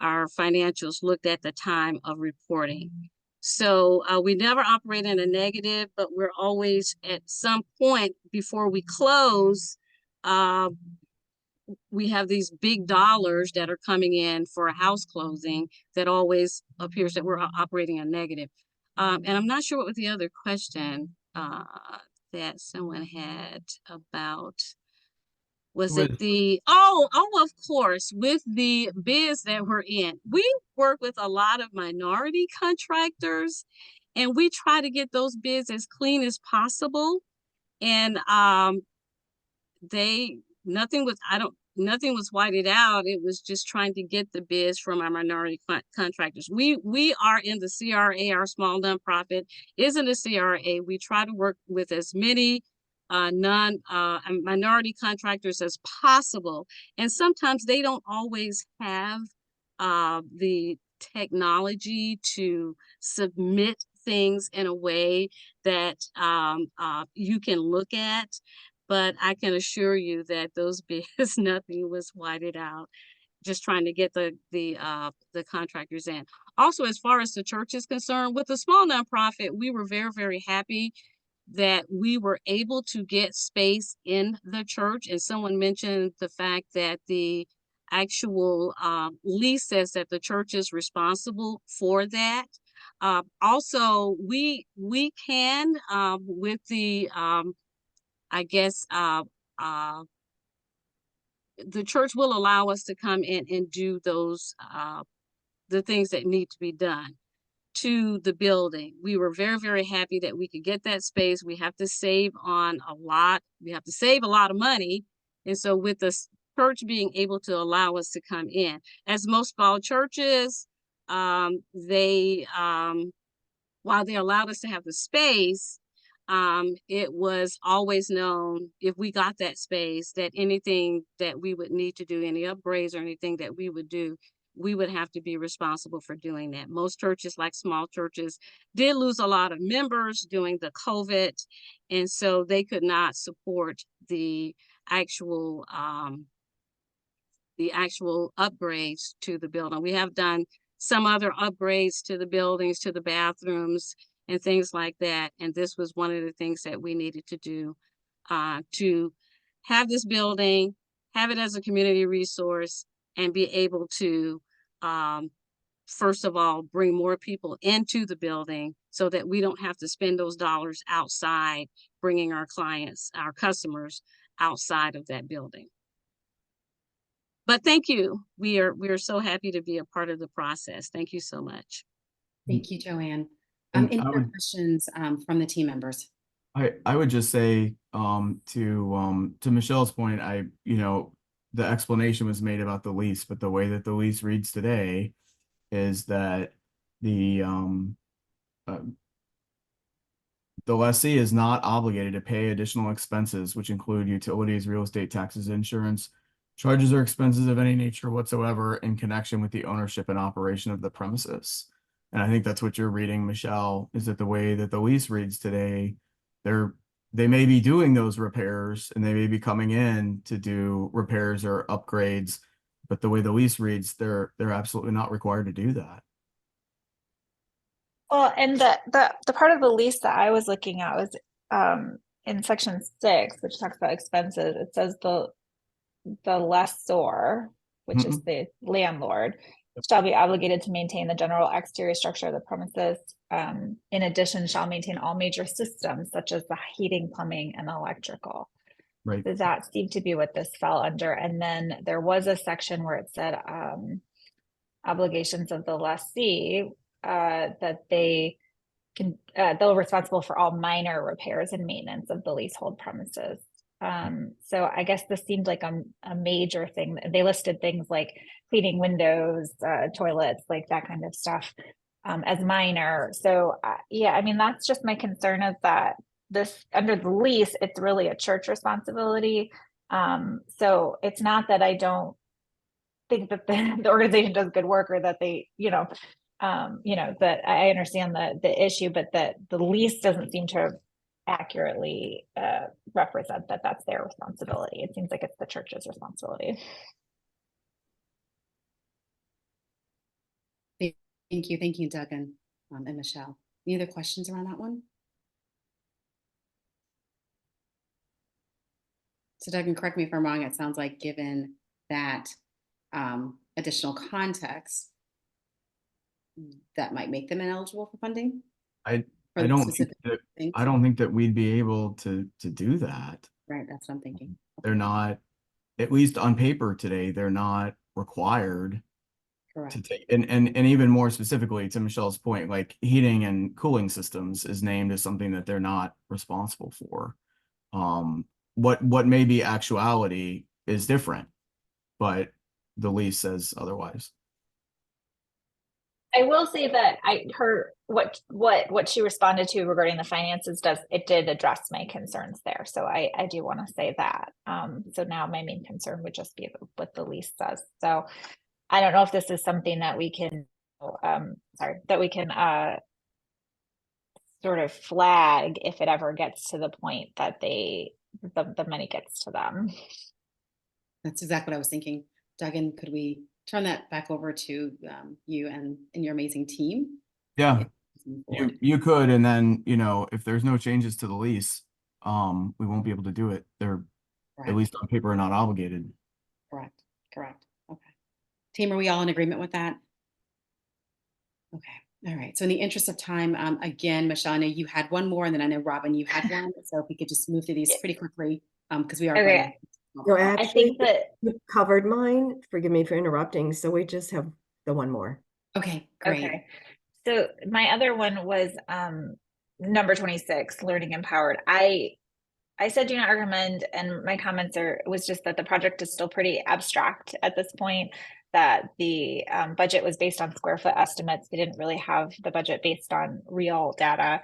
our financials looked at the time of reporting. So we never operate in a negative, but we're always at some point before we close, we have these big dollars that are coming in for a house closing that always appears that we're operating a negative. And I'm not sure what was the other question that someone had about, was it the, oh, of course, with the bids that we're in. We work with a lot of minority contractors, and we try to get those bids as clean as possible. And nothing was whited out. It was just trying to get the bids from our minority contractors. We are in the CRA, our small nonprofit is in the CRA. We try to work with as many minority contractors as possible. And sometimes they don't always have the technology to submit things in a way that you can look at. But I can assure you that those bids, nothing was whited out, just trying to get the contractors in. Also, as far as the church is concerned, with the small nonprofit, we were very, very happy that we were able to get space in the church. And someone mentioned the fact that the actual lease says that the church is responsible for that. Also, we can, with the I guess the church will allow us to come in and do those the things that need to be done to the building. We were very, very happy that we could get that space. We have to save a lot of money. And so with the church being able to allow us to come in, as most small churches, while they allowed us to have the space, it was always known if we got that space that anything that we would need to do, any upgrades or anything that we would do, we would have to be responsible for doing that. Most churches, like small churches, did lose a lot of members during the COVID, and so they could not support the actual upgrades to the building. We have done some other upgrades to the buildings, to the bathrooms and things like that. And this was one of the things that we needed to do to have this building, have it as a community resource, and be able to, first of all, bring more people into the building so that we don't have to spend those dollars outside, bringing our clients, our customers outside of that building. But thank you. We are so happy to be a part of the process. Thank you so much. Thank you, Joanne. And Any I other would- questions from the team members? I would just say to Michelle's point, the explanation was made about the lease, but the way that the lease reads today is that the lessee is not obligated to pay additional expenses, which include utilities, real estate taxes, insurance, charges or expenses of any nature whatsoever in connection with the ownership and operation of the premises. And I think that's what you're reading, Michelle, is that the way that the lease reads today, they may be doing those repairs and they may be coming in to do repairs or upgrades, but the way the lease reads, they're absolutely not required to do that. Well, and the part of the lease that I was looking at was in section 6, which talks about expenses. It says the lessor, which is the landlord, shall be obligated to maintain the general exterior structure of the premises. In addition, shall maintain all major systems such as the heating, plumbing, and electrical. Right. So that seemed to be what this fell under. And then there was a section where it said obligations of the lessee, that they're responsible for all minor repairs and maintenance of the leasehold premises. So I guess this seemed like a major thing. They listed things like cleaning windows, toilets, like that kind of stuff, as minor. So yeah, I mean, that's just my concern, is that this, under the lease, it's really a church responsibility. So it's not that I don't think that the organization does good work, or that they, that I understand the issue, but that the lease doesn't seem to accurately represent that that's their responsibility. It seems like it's the church's responsibility. Thank you, Duggan and Michelle. Any other questions around that one? So Duggan, correct me if I'm wrong, it sounds like given that additional context, that might make them ineligible for funding? I don't think that we'd be able to do that. Right, that's what I'm thinking. They're not, at least on paper today, they're not required to take, and even more specifically to Michelle's point, like heating and cooling systems is named as something that they're not responsible for. What may be actuality is different, but the lease says otherwise. I will say that what she responded to regarding the finances did address my concerns there. So I do want to say that. So now my main concern would just be what the lease says. So I don't know if this is something that we can, sort of flag if it ever gets to the point that the money gets to them. That's exactly what I was thinking. Duggan, could we turn that back over to you and your amazing team? Yeah, you could, and then, if there's no changes to the lease, we won't be able to do it. They're at least on paper not obligated. Correct. Okay. Team, are we all in agreement with that? Okay. All right. So in the interest of time, again, Michelle, I know you had one more, and then I know Robin, you had one. So if we could just move through these pretty quickly, because we are. Okay. No, actually, I think that you covered mine. Forgive me for interrupting. So we just have the one more. Okay, great. Okay. So my other one was number 26, learning empowered. I said do not recommend, and my comments was just that the project is still pretty abstract at this point, that the budget was based on square foot estimates. They didn't really have the budget based on real data.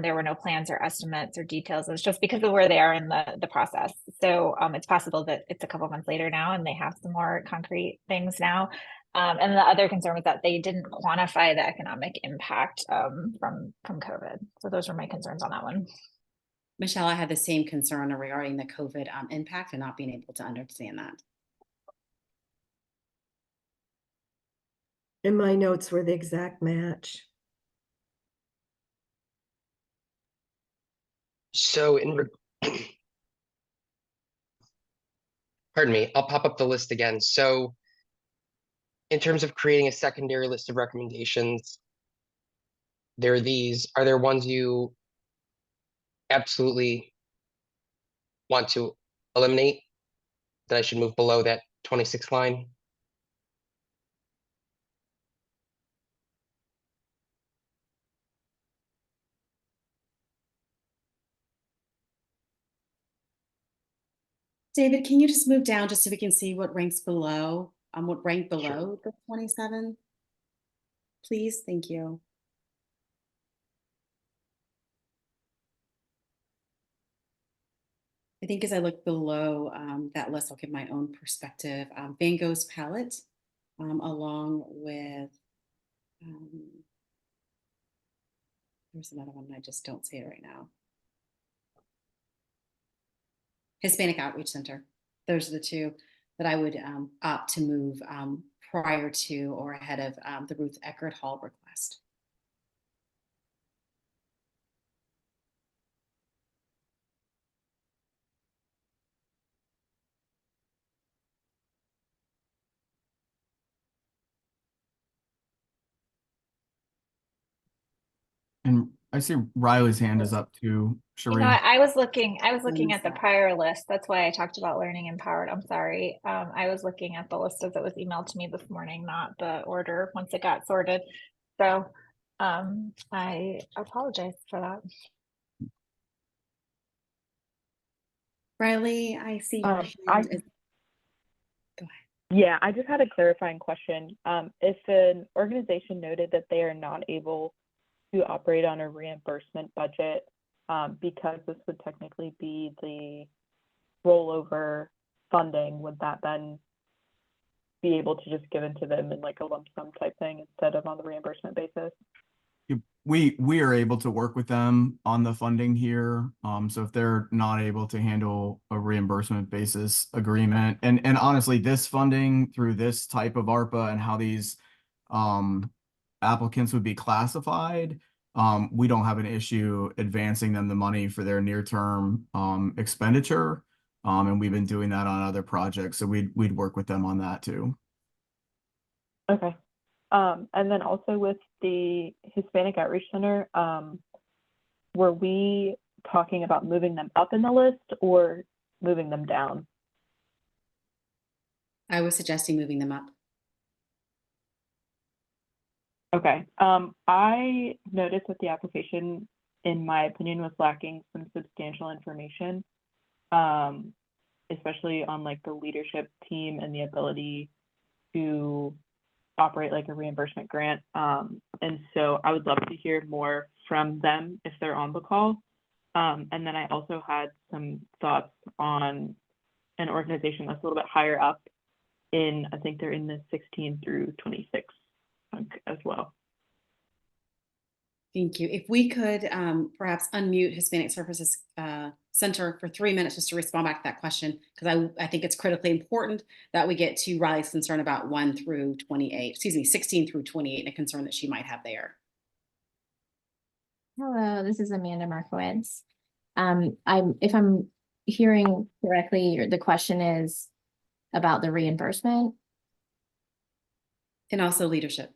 There were no plans or estimates or details. It was just because of where they are in the process. So it's possible that it's a couple months later now and they have some more concrete things now. And the other concern was that they didn't quantify the economic impact from COVID. So those were my concerns on that one. Michelle, I had the same concern regarding the COVID impact and not being able to understand that. And my notes were the exact match. So pardon me, I'll pop up the list again. So in terms of creating a secondary list of recommendations, there are these. Are there ones you absolutely want to eliminate that I should move below that 26 line? David, can you just move down just so we can see what ranks below, what ranked below the 27? Please, thank you. I think as I look below that list, I'll give my own perspective. Van Gogh's palette, along with, there's another one, I just don't see it right now. Hispanic Outreach Center. Those are the two that I would opt to move prior to or ahead of the Ruth Eckerd Hall request. And I see Riley's hand is up too. Sheree. I was looking at the prior list. That's why I talked about learning empowered. I'm sorry. I was looking at the list as it was emailed to me this morning, not the order once it got sorted. So I apologize for that. Riley, I see your hand is... Go ahead. Yeah, I just had a clarifying question. If an organization noted that they are not able to operate on a reimbursement budget, because this would technically be the rollover funding, would that then be able to just give it to them in like a lump sum type thing instead of on the reimbursement basis? We are able to work with them on the funding here. So if they're not able to handle a reimbursement basis agreement, and honestly, this funding through this type of ARPA and how these applicants would be classified, we don't have an issue advancing them the money for their near-term expenditure. And we've been doing that on other projects. So we'd work with them on that too. Okay. And then also with the Hispanic Outreach Center, were we talking about moving them up in the list or moving them down? I was suggesting moving them up. Okay. I noticed that the application, in my opinion, was lacking some substantial information, especially on like the leadership team and the ability to operate like a reimbursement grant. And so I would love to hear more from them if they're on the call. And then I also had some thoughts on an organization that's a little bit higher up in, I think they're in the 16 through 26 as well. Thank you. If we could perhaps unmute Hispanic Services Center for 3 minutes just to respond back to that question, because I think it's critically important that we get to Riley's concern about 1 through 28, excuse me, 16 through 28, and a concern that she might have there. Hello, this is Amanda Markowitz. If I'm hearing correctly, the question is about the reimbursement. And also leadership.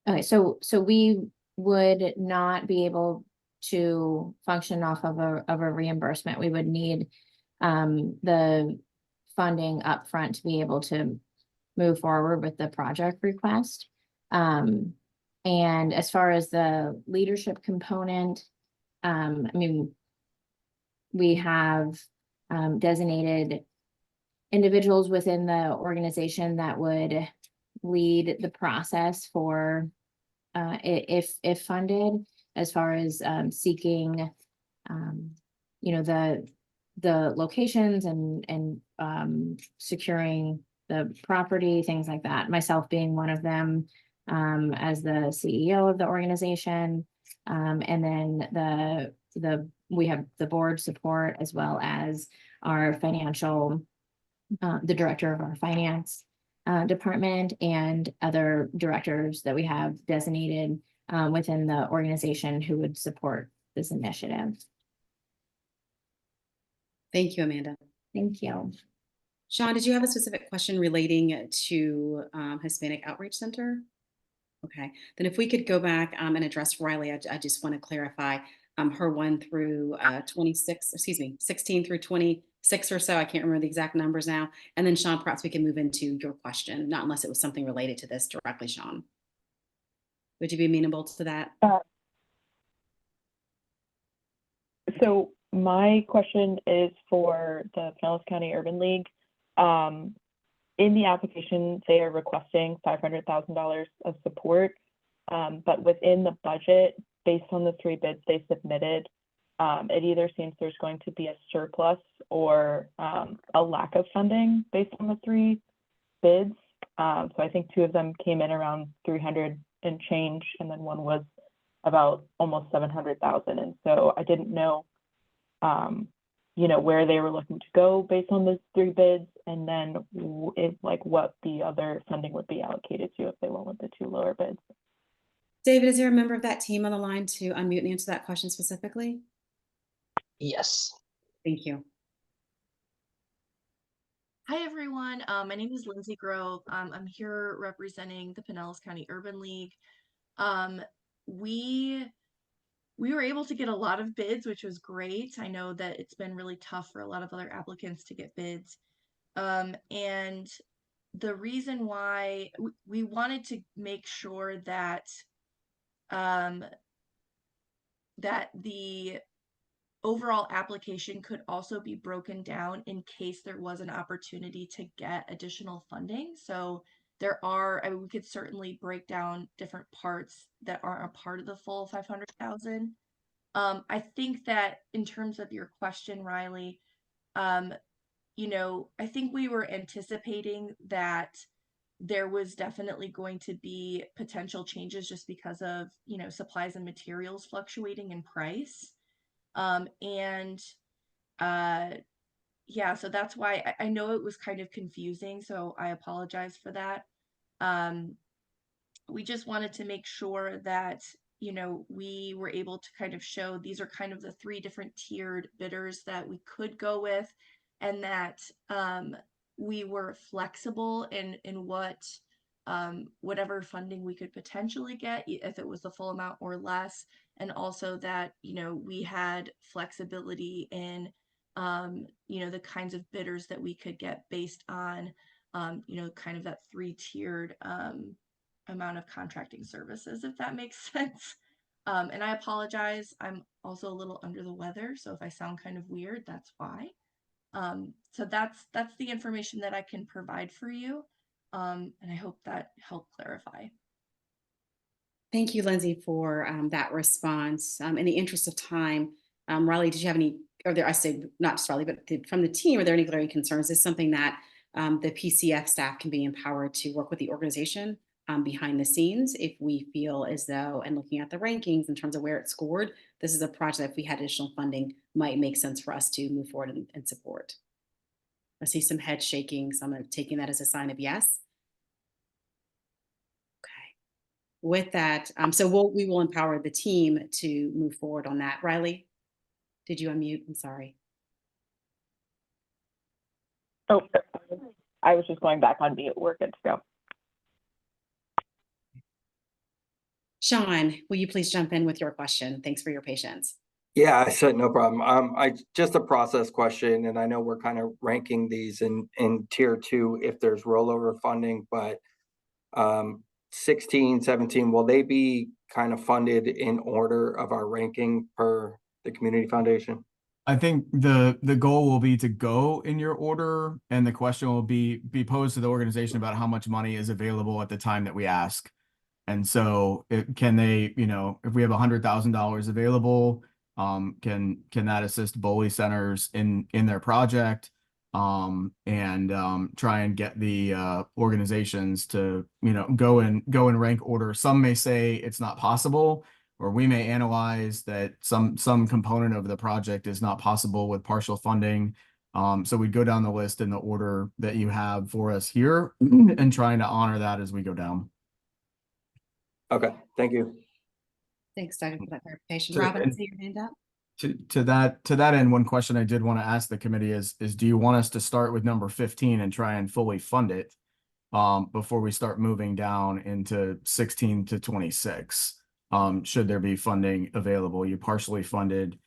Okay, so we would not be able to function off of a reimbursement. We would need the funding upfront to be able to move forward with the project request. And as far as the leadership component, I mean, we have designated individuals within the organization that would lead the process for if funded. as far as seeking, you know, the locations and securing the property, things like that. Myself being one of them, as the CEO of the organization. And then we have the board support as well as our financial, the director of our finance department and other directors that we have designated within the organization who would support this initiative. Thank you, Amanda. Thank you. Sean, did you have a specific question relating to Hispanic Outreach Center? Okay, then if we could go back and address Riley, I just want to clarify her 1 through 26, excuse me, 16 through 26 or so. I can't remember the exact numbers now. And then Sean, perhaps we can move into your question, not unless it was something related to this directly, Sean. Would you be amenable to that? So my question is for the Pinellas County Urban League. In the application, they are requesting $500,000 of support, but within the budget, based on the 3 bids they submitted, it either seems there's going to be a surplus or a lack of funding based on the 3 bids. So I think 2 of them came in around 300 and change, and then 1 was about almost 700,000. And so I didn't know, you know, where they were looking to go based on those 3 bids, and then if, like, what the other funding would be allocated to if they went with the 2 lower bids. David, is there a member of that team on the line to unmute and answer that question specifically? Yes. Thank you. Hi, everyone. My name is Lindsay Grove. I'm here representing the Pinellas County Urban League. We were able to get a lot of bids, which was great. I know that it's been really tough for a lot of other applicants to get bids. And the reason why we wanted to make sure that that the overall application could also be broken down in case there was an opportunity to get additional funding. So there are, I mean, we could certainly break down different parts that aren't a part of the full 500,000. I think that in terms of your question, Riley, you know, I think we were anticipating that there was definitely going to be potential changes just because of, you know, supplies and materials fluctuating in price. Yeah, so that's why I know it was kind of confusing, so I apologize for that. We just wanted to make sure that, you know, we were able to kind of show these are kind of the 3 different tiered bidders that we could go with, and that we were flexible in what whatever funding we could potentially get, if it was the full amount or less, and also that, you know, we had flexibility in you know, the kinds of bidders that we could get based on you know, kind of that 3-tiered amount of contracting services, if that makes sense. And I apologize, I'm also a little under the weather, so if I sound kind of weird, that's why. So that's the information that I can provide for you, and I hope that helped clarify. Thank you, Lindsay, for that response. In the interest of time, Riley, did you have any, or there, I say not just Riley, but from the team, are there any glaring concerns? Is something that the PCF staff can be empowered to work with the organization behind the scenes if we feel as though, and looking at the rankings in terms of where it scored, this is a project that if we had additional funding might make sense for us to move forward and support. I see some head shaking, so I'm taking that as a sign of yes. Okay. With that, so we will empower the team to move forward on that. Riley, did you unmute? I'm sorry. Oh, I was just going back on mute. We're good to go. Sean, will you please jump in with your question? Thanks for your patience. Yeah, I said no problem. I just a process question, and I know we're kind of ranking these in tier 2 if there's rollover funding, but 16, 17, will they be kind of funded in order of our ranking per the community foundation? I think the goal will be to go in your order, and the question will be posed to the organization about how much money is available at the time that we ask. And so can they, if we have $100,000 available, can that assist BOLI centers in their project? Try and get the organizations to, go in rank order. Some may say it's not possible, or we may analyze that some component of the project is not possible with partial funding. So we'd go down the list in the order that you have for us here and trying to honor that as we go down. Okay, thank you. Thanks, Doug, for that clarification. So- Robin, I see your hand up. To that end, one question I did want to ask the committee is do you want us to start with number 15 and try and fully fund it before we start moving down into 16 to 26? Should there be funding available? You partially funded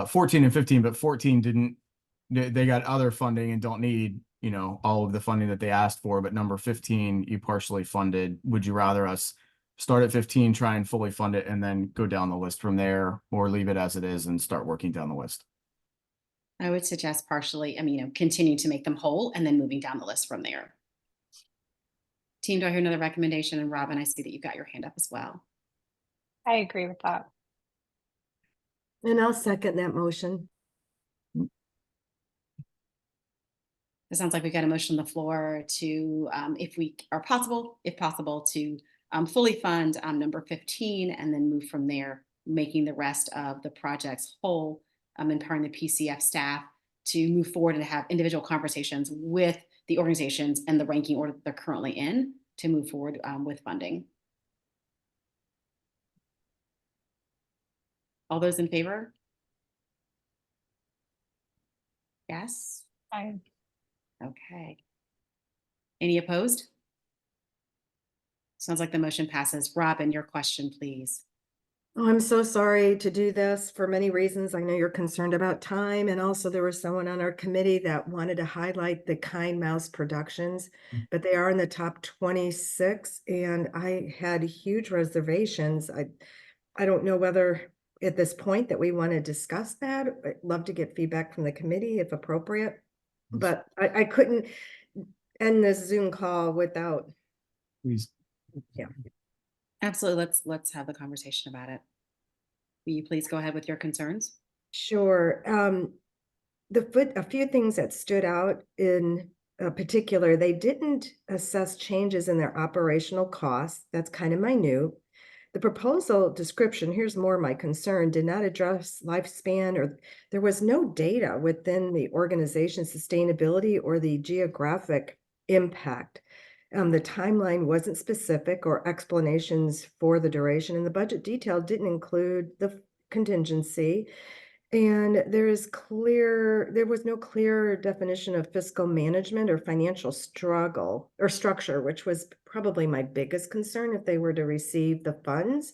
14 and 15, but 14 didn't, they got other funding and don't need, all of the funding that they asked for, but number 15, you partially funded. Would you rather us start at 15, try and fully fund it, and then go down the list from there, or leave it as it is and start working down the list? I would suggest partially, continue to make them whole and then moving down the list from there. Team, do I hear another recommendation? And Robin, I see that you've got your hand up as well. I agree with that. And I'll second that motion. It sounds like we've got a motion on the floor to, if possible, to fully fund number 15 and then move from there, making the rest of the projects whole, empowering the PCF staff to move forward and have individual conversations with the organizations and the ranking order that they're currently in to move forward with funding. All those in favor? Yes? Aye. Okay. Any opposed? Sounds like the motion passes. Robin, your question, please. Oh, I'm so sorry to do this for many reasons. I know you're concerned about time, and also there was someone on our committee that wanted to highlight the Kind Mouse Productions, but they are in the top 26, and I had huge reservations. I don't know whether at this point that we want to discuss that. I'd love to get feedback from the committee if appropriate, but I couldn't end this Zoom call without. Please. Yeah. Absolutely. Let's have the conversation about it. Will you please go ahead with your concerns? Sure. A few things that stood out in particular, they didn't assess changes in their operational costs. That's kind of minute. The proposal description, here's more my concern, did not address lifespan, or there was no data within the organization's sustainability or the geographic impact. The timeline wasn't specific or explanations for the duration, and the budget detail didn't include the contingency. And there was no clear definition of fiscal management or financial struggle or structure, which was probably my biggest concern. If they were to receive the funds,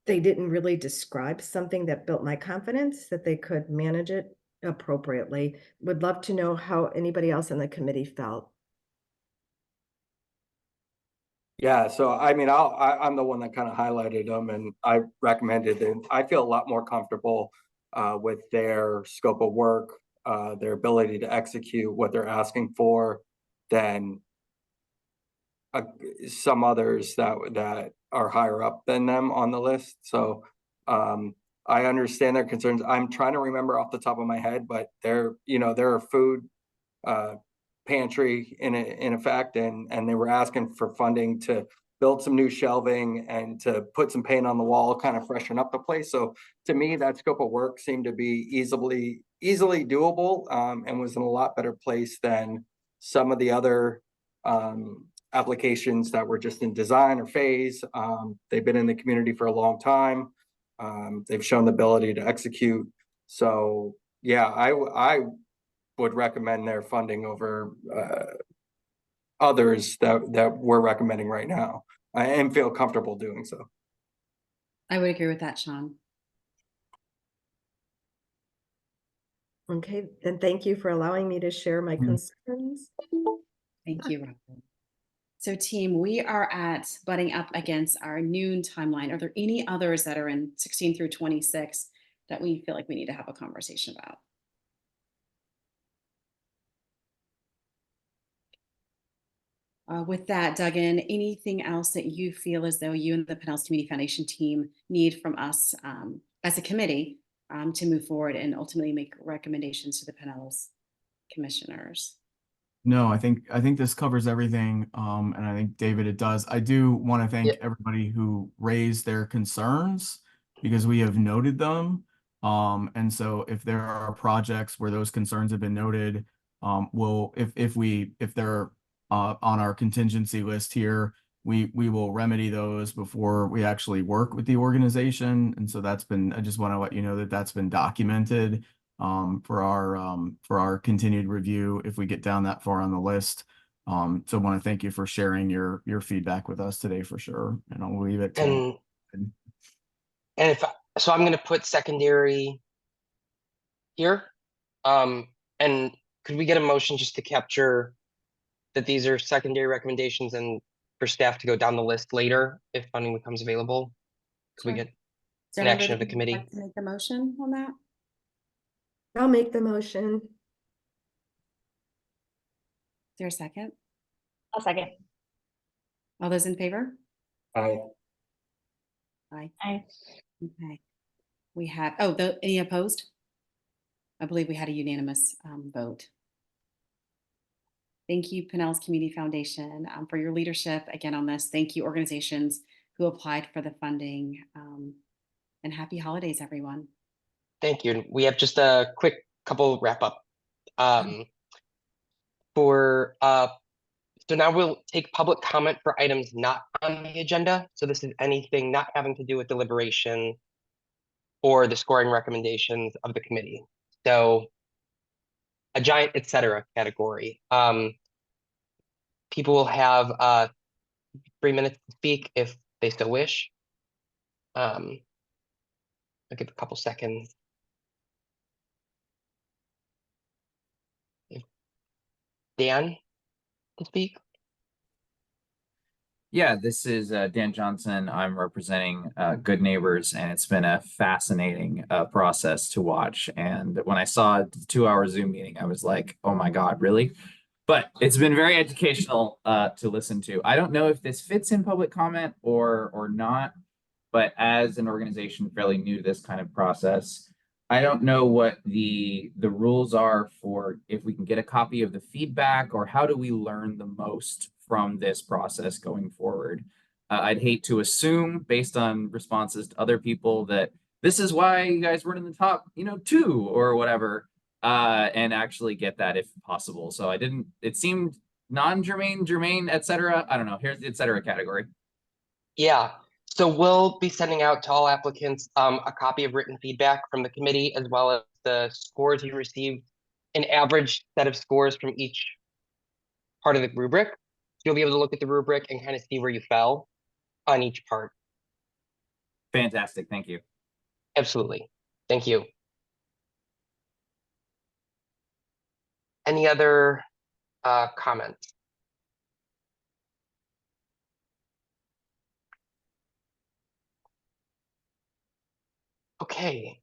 they didn't really describe something that built my confidence that they could manage it appropriately. Would love to know how anybody else on the committee felt. Yeah, so I mean, I'm the one that kind of highlighted them, and I recommended them. I feel a lot more comfortable with their scope of work, their ability to execute what they're asking for, than some others that are higher up than them on the list. So I understand their concerns. I'm trying to remember off the top of my head, but they're a food pantry in effect, and they were asking for funding to build some new shelving and to put some paint on the wall, kind of freshen up the place. So to me, that scope of work seemed to be easily doable, and was in a lot better place than some of the other applications that were just in design or phase. They've been in the community for a long time. They've shown the ability to execute. So yeah, I would recommend their funding over others that we're recommending right now, and feel comfortable doing so. I would agree with that, Sean. Okay, and thank you for allowing me to share my concerns. Thank you, Robin. So team, we are butting up against our noon timeline. Are there any others that are in 16 through 26 that we feel like we need to have a conversation about? With that, Duggan, anything else that you feel as though you and the Pinellas Community Foundation team need from us as a committee to move forward and ultimately make recommendations to the Pinellas commissioners? No, I think this covers everything. And I think, David, it does. I do want to thank everybody who raised their concerns because we have noted them. And so if there are projects where those concerns have been noted, if they're on our contingency list here, we will remedy those before we actually work with the organization. And so I just want to let you know that that's been documented for our continued review if we get down that far on the list. So I want to thank you for sharing your feedback with us today for sure. And I'll leave it to. And so I'm going to put secondary here. And could we get a motion just to capture that these are secondary recommendations and for staff to go down the list later if funding becomes available? Could we get an action of the committee? Like to make the motion on that? I'll make the motion. Is there a second? I'll second. All those in favor? Aye. Aye. Aye. Okay. We have, any opposed? I believe we had a unanimous vote. Thank you, Pinellas Community Foundation, for your leadership again on this. Thank you, organizations who applied for the funding. And happy holidays, everyone. Thank you. We have just a quick couple wrap up. So now we'll take public comment for items not on the agenda. So this is anything not having to do with deliberation or the scoring recommendations of the committee. So a giant et cetera category. People will have 3 minutes to speak if they so wish. I'll give a couple seconds. Dan to speak. Yeah, this is Dan Johnson. I'm representing Good Neighbors, and it's been a fascinating process to watch. And when I saw the 2-hour Zoom meeting, I was like, oh my God, really? But it's been very educational to listen to. I don't know if this fits in public comment or not, but as an organization fairly new to this kind of process, I don't know what the rules are for if we can get a copy of the feedback, or how do we learn the most from this process going forward. I'd hate to assume based on responses to other people that this is why you guys weren't in the top, 2 or whatever, and actually get that if possible. So it seemed non-germane, germane, et cetera. I don't know. Here's the et cetera category. Yeah. So we'll be sending out to all applicants a copy of written feedback from the committee, as well as the scores you received, an average set of scores from each part of the rubric. You'll be able to look at the rubric and kind of see where you fell on each part. Fantastic. Thank you. Absolutely. Thank you. Any other comments? Okay.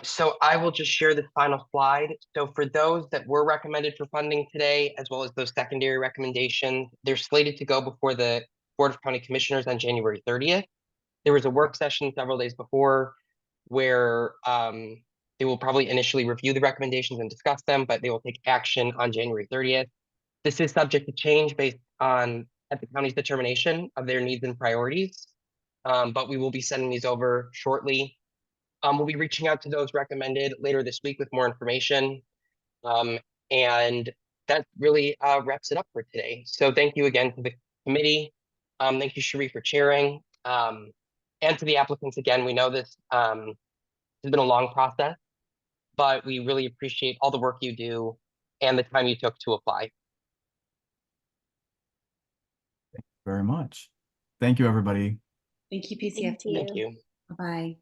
So I will just share the final slide. So for those that were recommended for funding today, as well as those secondary recommendations, they're slated to go before the Board of County Commissioners on January 30th. There was a work session several days before where they will probably initially review the recommendations and discuss them, but they will take action on January 30th. This is subject to change based on the county's determination of their needs and priorities, but we will be sending these over shortly. We'll be reaching out to those recommended later this week with more information. And that really wraps it up for today. So thank you again to the committee. Thank you, Cherie, for chairing. And to the applicants again, we know this has been a long process, but we really appreciate all the work you do and the time you took to apply. Thank you very much. Thank you, everybody. Thank you, PCF. Thank you. Bye-bye.